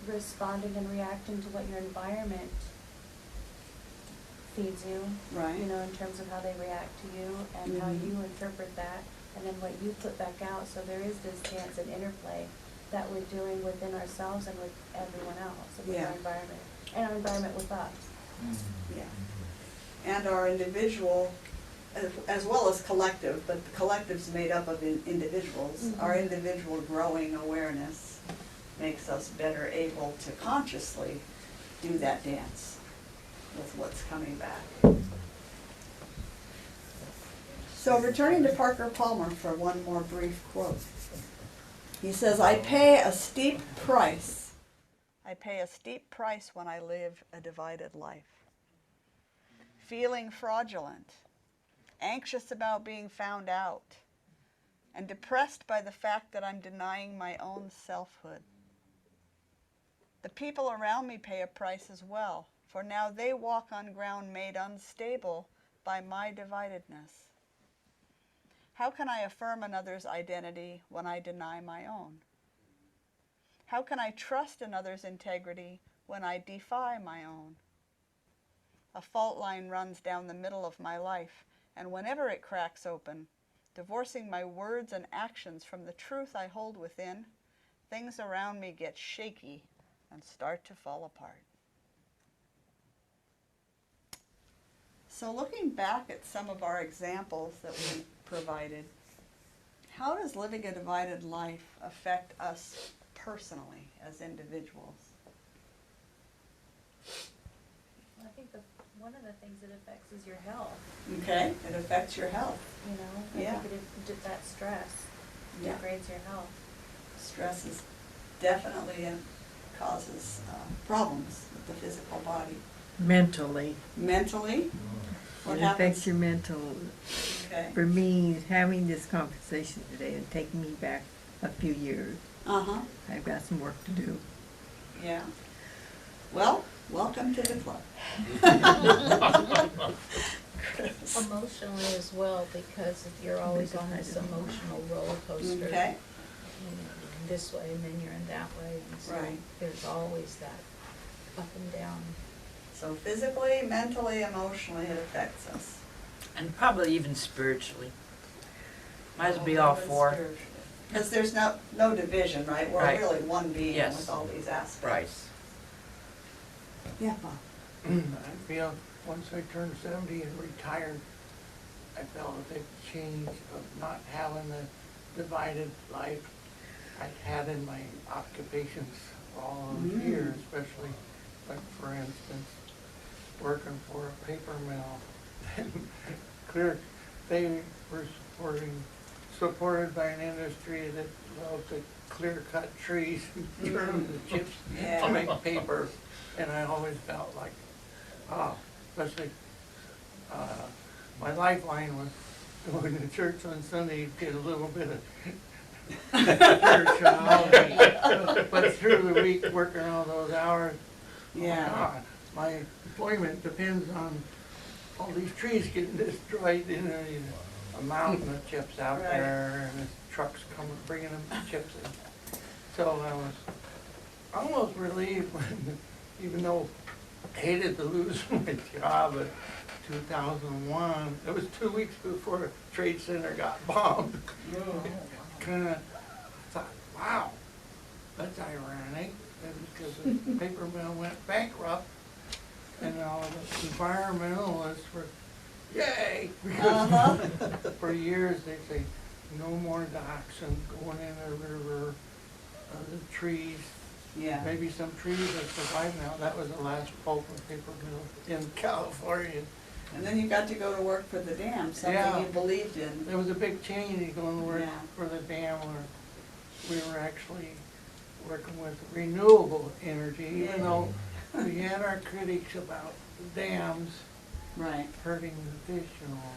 responding and reacting to what your environment feeds you. Right. You know, in terms of how they react to you and how Mhm. you interpret that, and then what you put back out. So there is this dance and interplay that we're doing within ourselves and with everyone else, and with Yeah. our environment, and our environment with us. Yeah. And our individual, as well as collective, but the collective's made up of individuals. Mhm. Our individual growing awareness makes us better able to consciously do that dance with what's coming back. So returning to Parker Palmer for one more brief quote. He says, I pay a steep price. I pay a steep price when I live a divided life. Feeling fraudulent, anxious about being found out, and depressed by the fact that I'm denying my own selfhood. The people around me pay a price as well, for now they walk on ground made unstable by my dividedness. How can I affirm another's identity when I deny my own? How can I trust another's integrity when I defy my own? A fault line runs down the middle of my life, and whenever it cracks open, divorcing my words and actions from the truth I hold within, things around me get shaky and start to fall apart. So looking back at some of our examples that we provided, how does living a divided life affect us personally as individuals? I think one of the things it affects is your health. Okay, it affects your health. You know, Yeah. I think that stress Yeah. degrades your health. Stress is definitely causes problems with the physical body. Mentally. Mentally, what It happens? affects your mental. Okay. For me, having this conversation today and taking me back a few years, Uh-huh, I've got some work to do. yeah. Well, welcome to the club. Chris. Emotionally as well, because if you're always on this emotional roller coaster. Okay, You know, this way and then you're in that way, and so Right. there's always that up and down. so physically, mentally, emotionally, it affects us. And probably even spiritually. Might as well be all four. Because there's no division, right? We're Right. really one being Yes. with all these aspects. Right. Yeah, Bob. I feel once I turned 70 and retired, I felt a big change of not having the divided life I'd had in my occupations for all those years, especially, like, for instance, working for a paper mill. They were supported by an industry that loved to clear cut trees and turn the chips Yeah. to make paper. And I always felt like, especially, my lifeline was going to church on Sunday, get a little bit of church out. But through the week, working all those hours, Yeah. my employment depends on all these trees getting destroyed, you know, a mountain of chips out Right. there, and the trucks coming, bringing them chips in. So I was almost relieved when, even though I hated to lose my job in 2001, it was 2 weeks before Trade Center got bombed. Kinda thought, wow, that's ironic, because the paper mill went bankrupt, and all the environmentalists were, yay! Uh-huh. For years, they say, no more dioxin going in the river, the trees. Yeah. Maybe some trees have survived now. That was the last pulp and paper mill in California. And then you got to go to work for the dam, something Yeah. you believed in. There was a big change going to work Yeah. for the dam, where we were actually working with renewable energy, even though we had our critics about the dams Right. hurting the fish and all.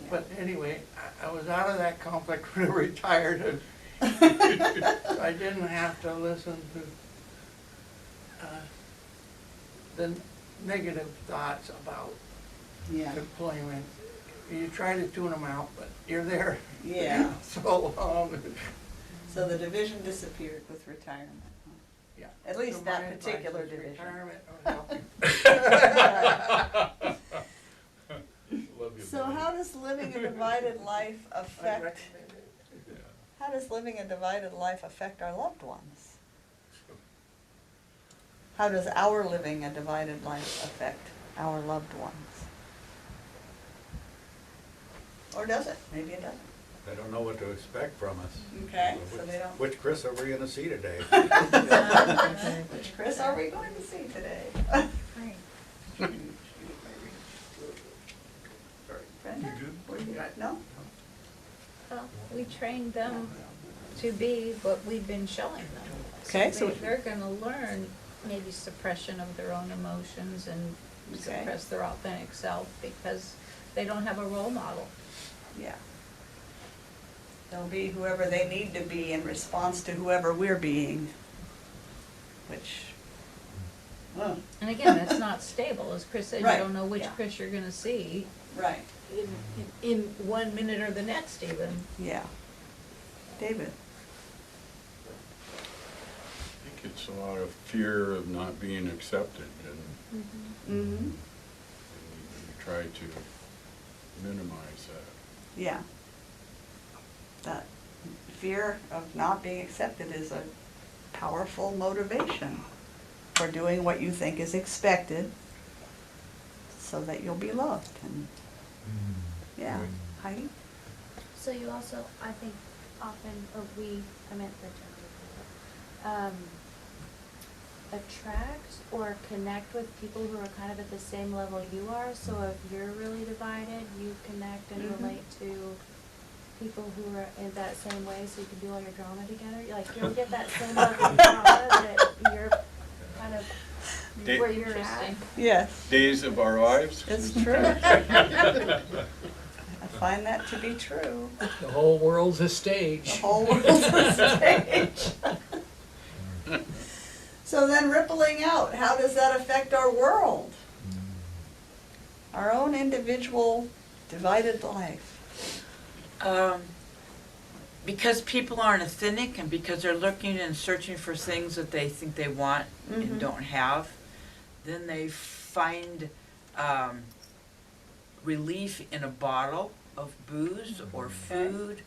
Yeah. But anyway, I was out of that conflict when I retired, and I didn't have to listen to the negative thoughts about Yeah. employment. You try to tune them out, but you're there. Yeah. So long. So the division disappeared with retirement. huh? Yeah. At least So that my advice particular is division. Retirement will help you. Love you, So buddy. how does living a divided life I affect, recommend it. Yeah. how does living a divided life affect our loved ones? How does our living a divided life affect our loved ones? Or does it? Maybe it doesn't. They don't know what to expect from us. Okay, so they don't. Which Chris are we gonna see today? Which Chris are we going to see today? Brenda? What do you got? No? Well, we trained them to be what we've been showing them. Okay, so- They're gonna learn maybe suppression of their own emotions and Okay. suppress their authentic self because they don't have a role model. Yeah. They'll be whoever they need to be in response to whoever we're being, which, And again, that's not stable, as Chris said, you Right, don't know which yeah. Chris you're gonna see right, in 1 minute or the next even. yeah. David? I think it's a lot of fear of not being accepted, and Mm-hmm. you try to minimize that. Yeah. That fear of not being accepted is a powerful motivation for doing what you think is expected so that you'll be loved. And yeah, Heidi? So you also, I think, often, or I meant the term, attract or connect with people who are kind of at the same level you are. So if you're really divided, you connect and Mhm. relate to people who are in that same way, so you can do all your drama together. Like you'll get that same level of drama that you're kind of Da- where you're at. Interesting. Yes, Days of our lives. it's true. I find that to be true. The whole world's a The stage. whole world's a stage. So then rippling out, how does that affect our world? Our own individual divided life. Because people aren't authentic and because they're looking and searching for things that they think they want Mhm. and don't have, then they find relief in a bottle of booze or food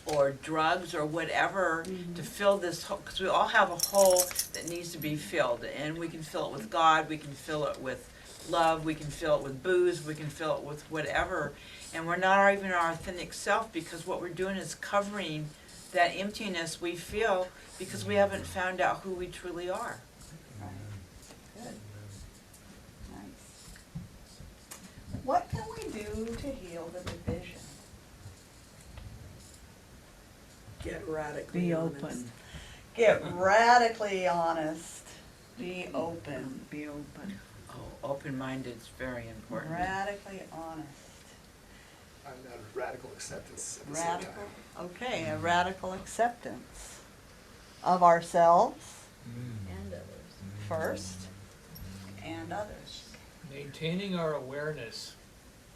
or drugs or whatever to fill this hole, because we all have a hole that needs to be filled, and we can fill it with God, we can fill it with love, we can fill it with booze, we can fill it with whatever, and we're not even our authentic self, because what we're doing is covering that emptiness we feel because we haven't found out who we truly are. Good. Nice. What can we do to heal the division? Get radically Be honest. open, Get radically honest. Be open. be open. Oh, open-minded is very important. Radically honest. And that radical acceptance at the same Radical, time. okay, a radical acceptance of ourselves And others. first and others. Maintaining our awareness.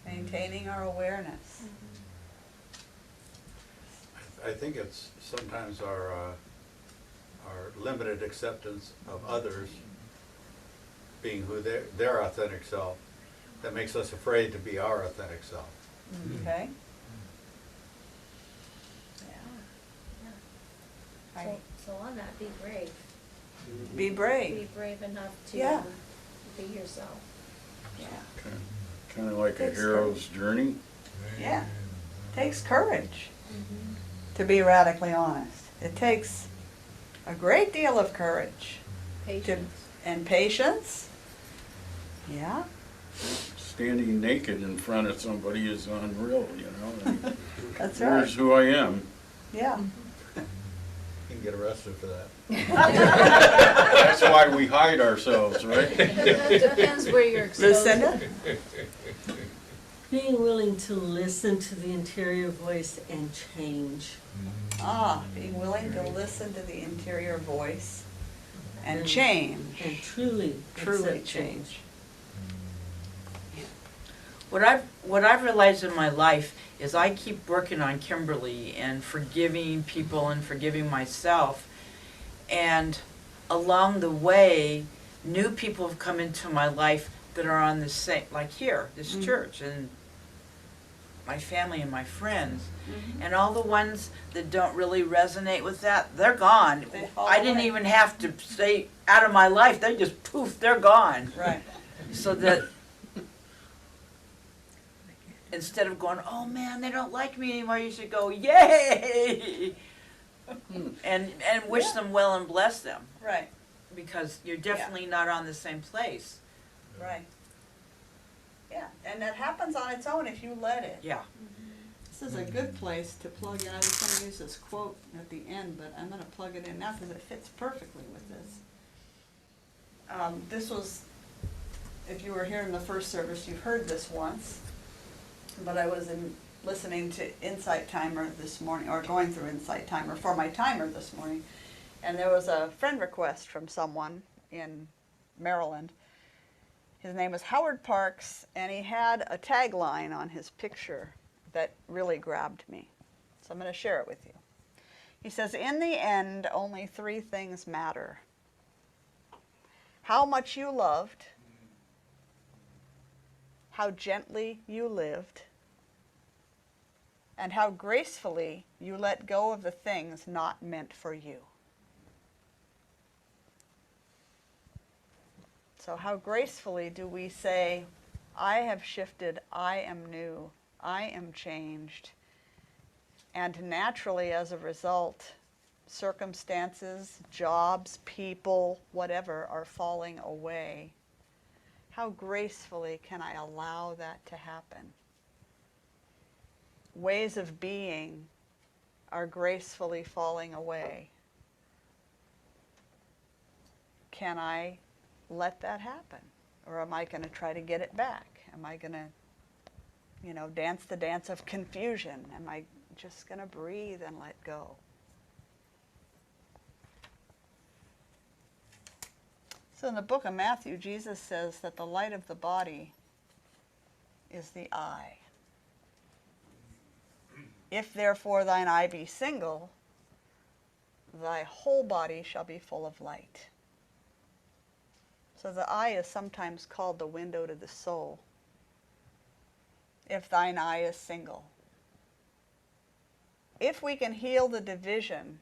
Maintaining our awareness. I think it's sometimes our limited acceptance of others being who their authentic self that makes us afraid to be our authentic self. Okay? So, so on that, be brave. Be Be brave. brave enough to Yeah. be yourself. Yeah. Kind of like a Takes hero's journey. Yeah. Takes courage to be radically honest. It takes a great deal of courage Patience. and patience. Yeah. Standing naked in front of somebody is unreal, you know. Like, That's here's right. who I am. Yeah. You can get arrested for that. That's why we hide ourselves, right? Depends where you're exposed. Lucinda? Being willing to listen to the interior voice and change. Being willing to listen to the interior voice and change. And truly Truly accept change. What I've realized in my life is I keep working on Kimberly and forgiving people and forgiving myself. And along the way, new people have come into my life that are on the same, like here, this church, and my family and my friends. And all the ones that don't really resonate with that, they're gone. They fall I didn't away. even have to stay out of my life. They just poof, they're gone. Right. So that instead of going, oh man, they don't like me anymore, you should go, yay! and wish them well and bless them. Right. Because you're definitely not on the same place. Right. Yeah, and that happens on its own if you let it. Yeah. This is a good place to plug in. I was going to use this quote at the end, but I'm going to plug it in now because it fits perfectly with this. This was, if you were here in the first service, you've heard this once, but I was listening to Insight Timer this morning, or going through Insight Timer for my timer this morning, and there was a friend request from someone in Maryland. His name was Howard Parks, and he had a tagline on his picture that really grabbed me. So I'm going to share it with you. He says, in the end, only 3 things matter. How much you loved, how gently you lived, and how gracefully you let go of the things not meant for you. So how gracefully do we say, I have shifted, I am new, I am changed, and naturally as a result, circumstances, jobs, people, whatever are falling away. How gracefully can I allow that to happen? Ways of being are gracefully falling away. Can I let that happen? Or am I going to try to get it back? Am I going to, dance the dance of confusion? Am I just going to breathe and let go? So in the book of Matthew, Jesus says that the light of the body is the eye. If therefore thine eye be single, thy whole body shall be full of light. So the eye is sometimes called the window to the soul. If thine eye is single. If we can heal the division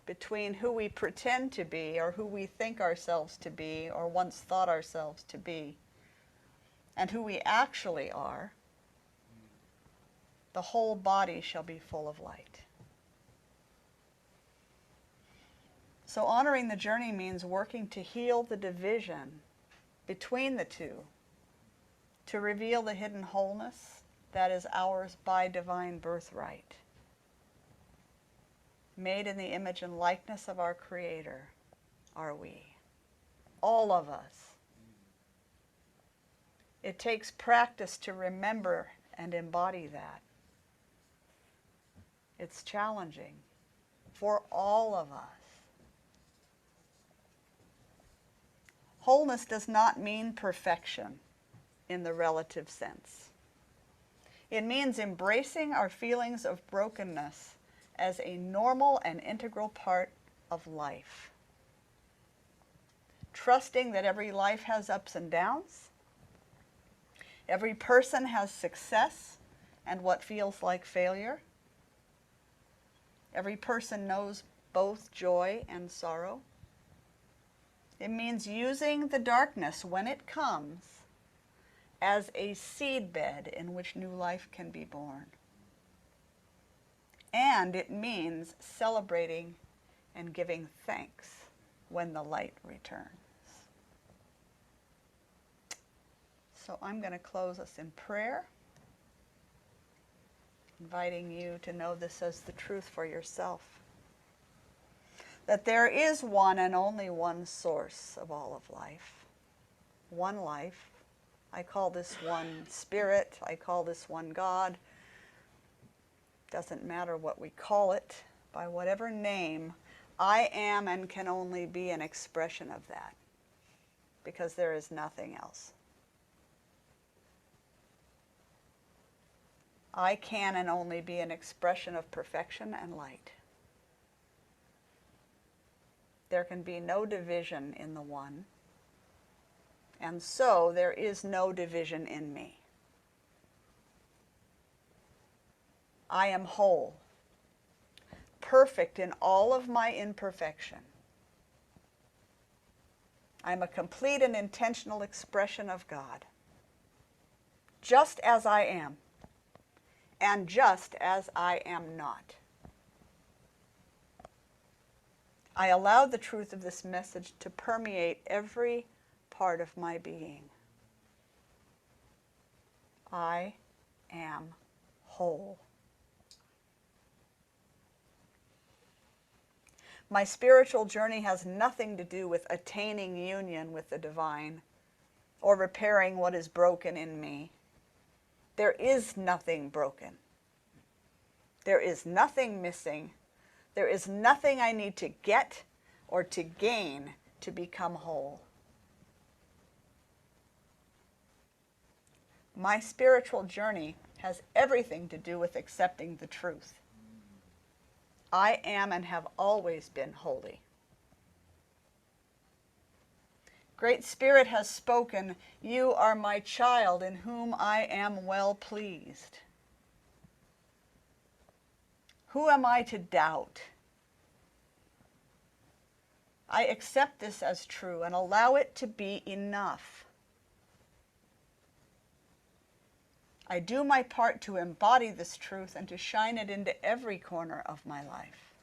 between who we pretend to be or who we think ourselves to be or once thought ourselves to be and who we actually are, the whole body shall be full of light. So honoring the journey means working to heal the division between the two, to reveal the hidden wholeness that is ours by divine birthright. Made in the image and likeness of our Creator are we, all of us. It takes practice to remember and embody that. It's challenging for all of us. Wholeness does not mean perfection in the relative sense. It means embracing our feelings of brokenness as a normal and integral part of life. Trusting that every life has ups and downs, every person has success and what feels like failure. Every person knows both joy and sorrow. It means using the darkness when it comes as a seedbed in which new life can be born. And it means celebrating and giving thanks when the light returns. So I'm going to close us in prayer, inviting you to know this as the truth for yourself. That there is one and only one source of all of life. One life. I call this one spirit. I call this one God. Doesn't matter what we call it. By whatever name, I am and can only be an expression of that, because there is nothing else. I can and only be an expression of perfection and light. There can be no division in the one, and so there is no division in me. I am whole, perfect in all of my imperfection. I am a complete and intentional expression of God, just as I am, and just as I am not. I allow the truth of this message to permeate every part of my being. I am whole. My spiritual journey has nothing to do with attaining union with the divine or repairing what is broken in me. There is nothing broken. There is nothing missing. There is nothing I need to get or to gain to become whole. My spiritual journey has everything to do with accepting the truth. I am and have always been holy. Great Spirit has spoken, "You are my child in whom I am well pleased." Who am I to doubt? I accept this as true and allow it to be enough. I do my part to embody this truth and to shine it into every corner of my life.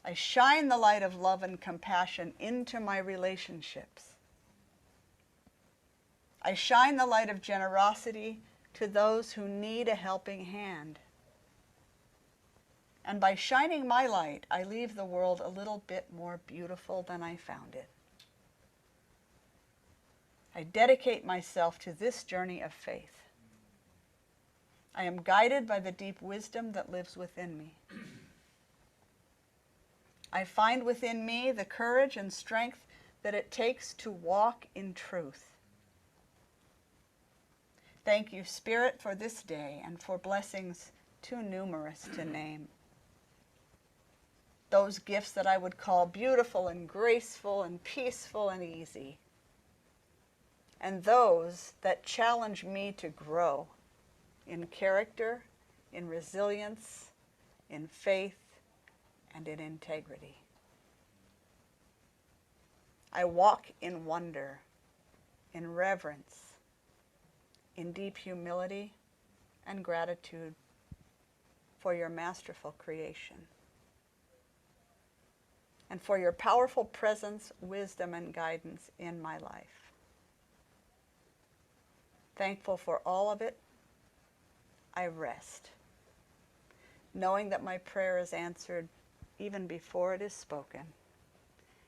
I shine the light of love and compassion into my relationships. I shine the light of generosity to those who need a helping hand. And by shining my light, I leave the world a little bit more beautiful than I found it. I dedicate myself to this journey of faith. I am guided by the deep wisdom that lives within me. I find within me the courage and strength that it takes to walk in truth. Thank you, Spirit, for this day and for blessings too numerous to name. Those gifts that I would call beautiful and graceful and peaceful and easy. And those that challenge me to grow in character, in resilience, in faith, and in integrity. I walk in wonder, in reverence, in deep humility and gratitude for your masterful creation, and for your powerful presence, wisdom, and guidance in my life. Thankful for all of it, I rest, knowing that my prayer is answered even before it is spoken.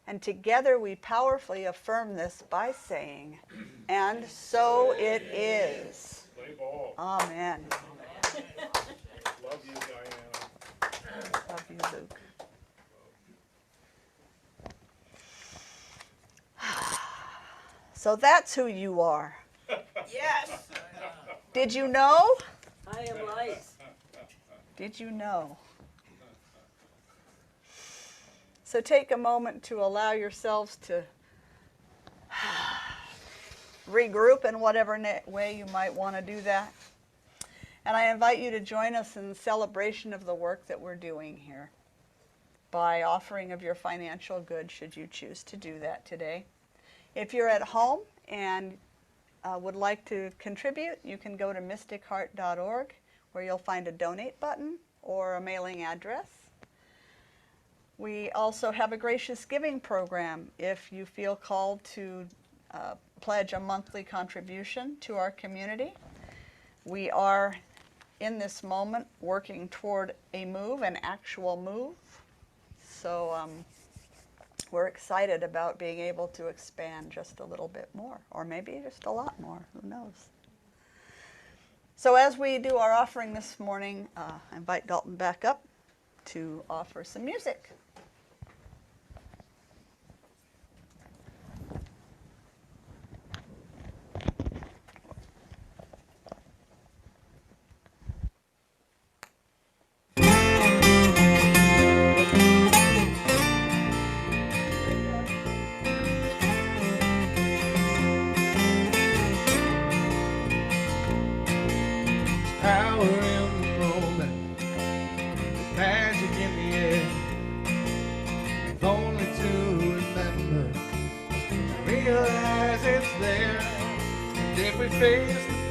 And together we powerfully affirm this by saying, "And so it is." Play ball. Amen. Love you, Diana. Love you, Luke. So that's who you are. Yes! Did you know? I am light. Did you know? So take a moment to allow yourselves to regroup in whatever way you might want to do that. And I invite you to join us in celebration of the work that we're doing here by offering of your financial goods, should you choose to do that today. If you're at home and would like to contribute, you can go to mysticheart.org, where you'll find a donate button or a mailing address. We also have a gracious giving program if you feel called to pledge a monthly contribution to our community. We are, in this moment, working toward a move, an actual move. So we're excited about being able to expand just a little bit more, or maybe just a lot more, who knows. So as we do our offering this morning, I invite Dalton back up to offer some music.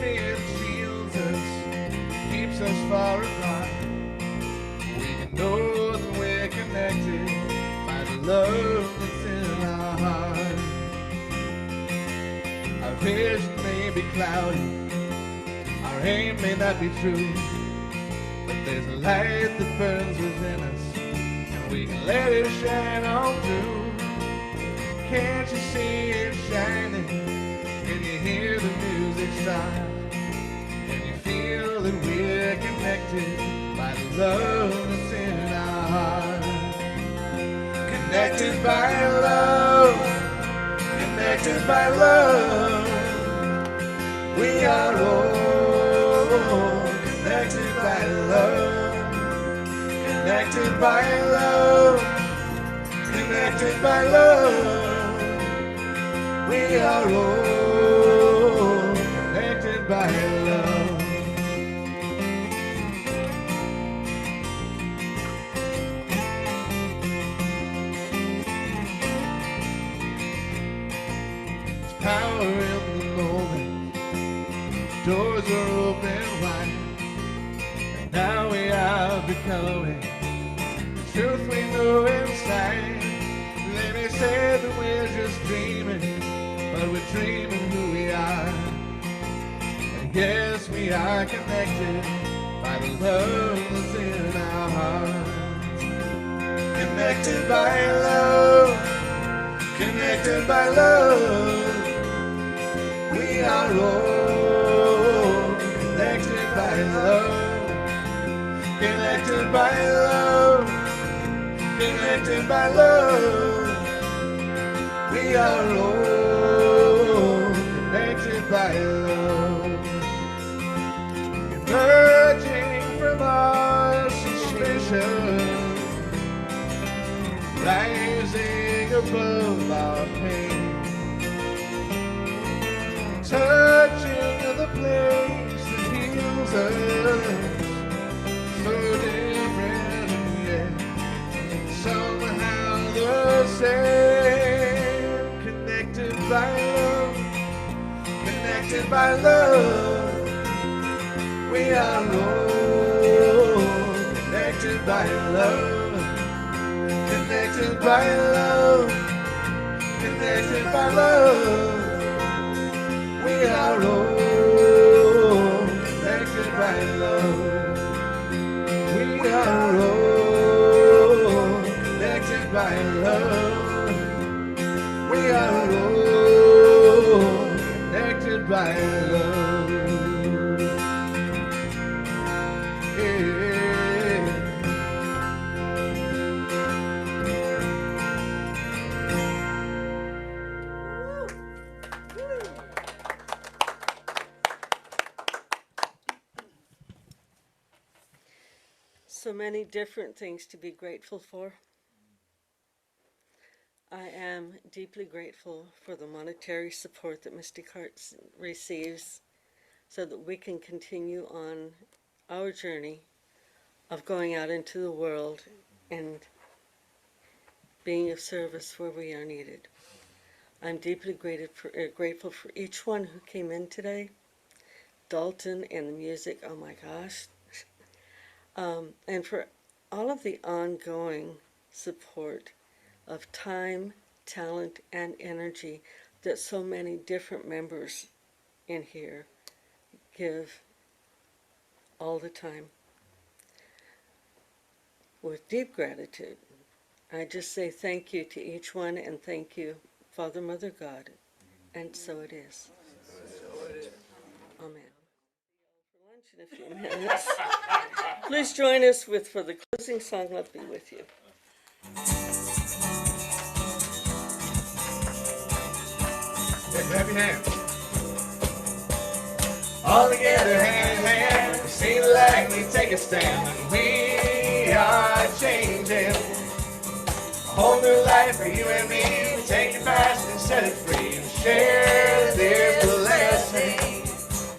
fear that shields us, keeps us far apart. We can know that we're connected by the love that's in our heart. Our vision may be cloudy, our aim may not be true, but there's a light that burns within us, and we can let it shine on through. Can't you see it shining? Can you hear the music start? Can you feel that we're connected by the love that's in our heart? Connected by love, connected by love. We are all connected by love, connected by love, connected by love. We are all connected by love. There's power in the moment, doors are open wide, and now we are becoming the truth we know inside. They may say that we're just dreaming, but we're dreaming who we are. And yes, we are connected by the love that's in our hearts. Connected by love, connected by love. We are all connected by love, connected by love, connected by love. We are all connected by love. Emerging from our suspicion, rising above our pain, touching the place that heals us. So different and yet somehow the same. Connected by love, connected by love. We are all connected by love, connected by love, connected by love. We are all connected by love. We are all connected by love. We are all connected by love. So many different things to be grateful for. I am deeply grateful for the monetary support that Mystic Hearts receives so that we can continue on our journey of going out into the world and being of service where we are needed. I'm deeply grateful for each one who came in today. Dalton and the music, oh my gosh. And for all of the ongoing support of time, talent, and energy that so many different members in here give all the time. With deep gratitude, I just say thank you to each one, and thank you, Father, Mother, God, and so it is. Amen. For lunch in a few minutes. Please join us for the closing song, Love Be With You. Yeah, clap your hands. All together, hand in hand, we see the light, we take a stand, and we are changing. A whole new life for you and me. We take your past and set it free, and share this blessing.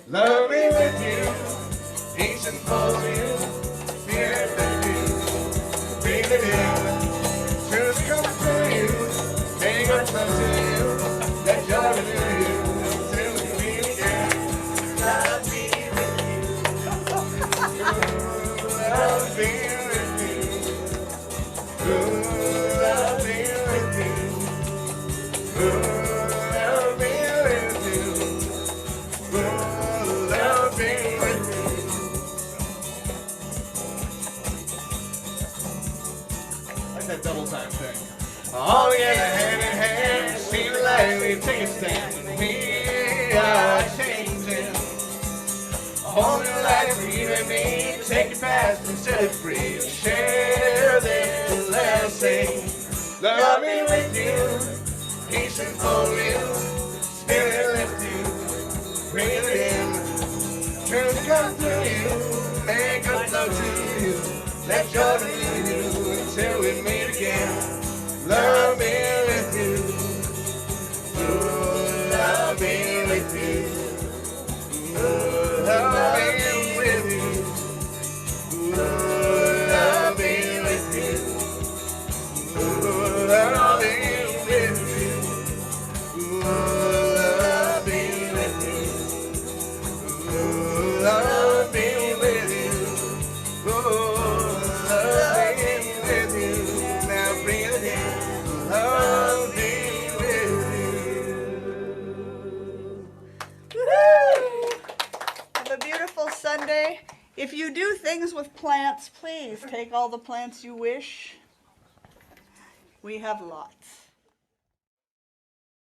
Love me with you, each and full of you, fear for you, breathe it in, truth come to you, make us love to you, let joy renew you, till we meet again. Love love being with you. Like that double time thing. All together hand in hand, see the light, we take a stand. We are changing. A whole new life for you and me. Take your past and set it free. Share this blessing. Love me with you. Peace and for you. Spirit lift you. Bring it in. Truth come through you. Make us love to you. Let joy be you until we meet again. Love me with you. Ooh, love me with you. Ooh, love me with you. Ooh, love me with you. Ooh, love me with you. Ooh, love me with you. Ooh, love me with you. Ooh, love me with you. Now bring it in. Love me with you. Woo-hoo! Have a beautiful Sunday. If you do things with plants, please take all the plants you wish. We have lots.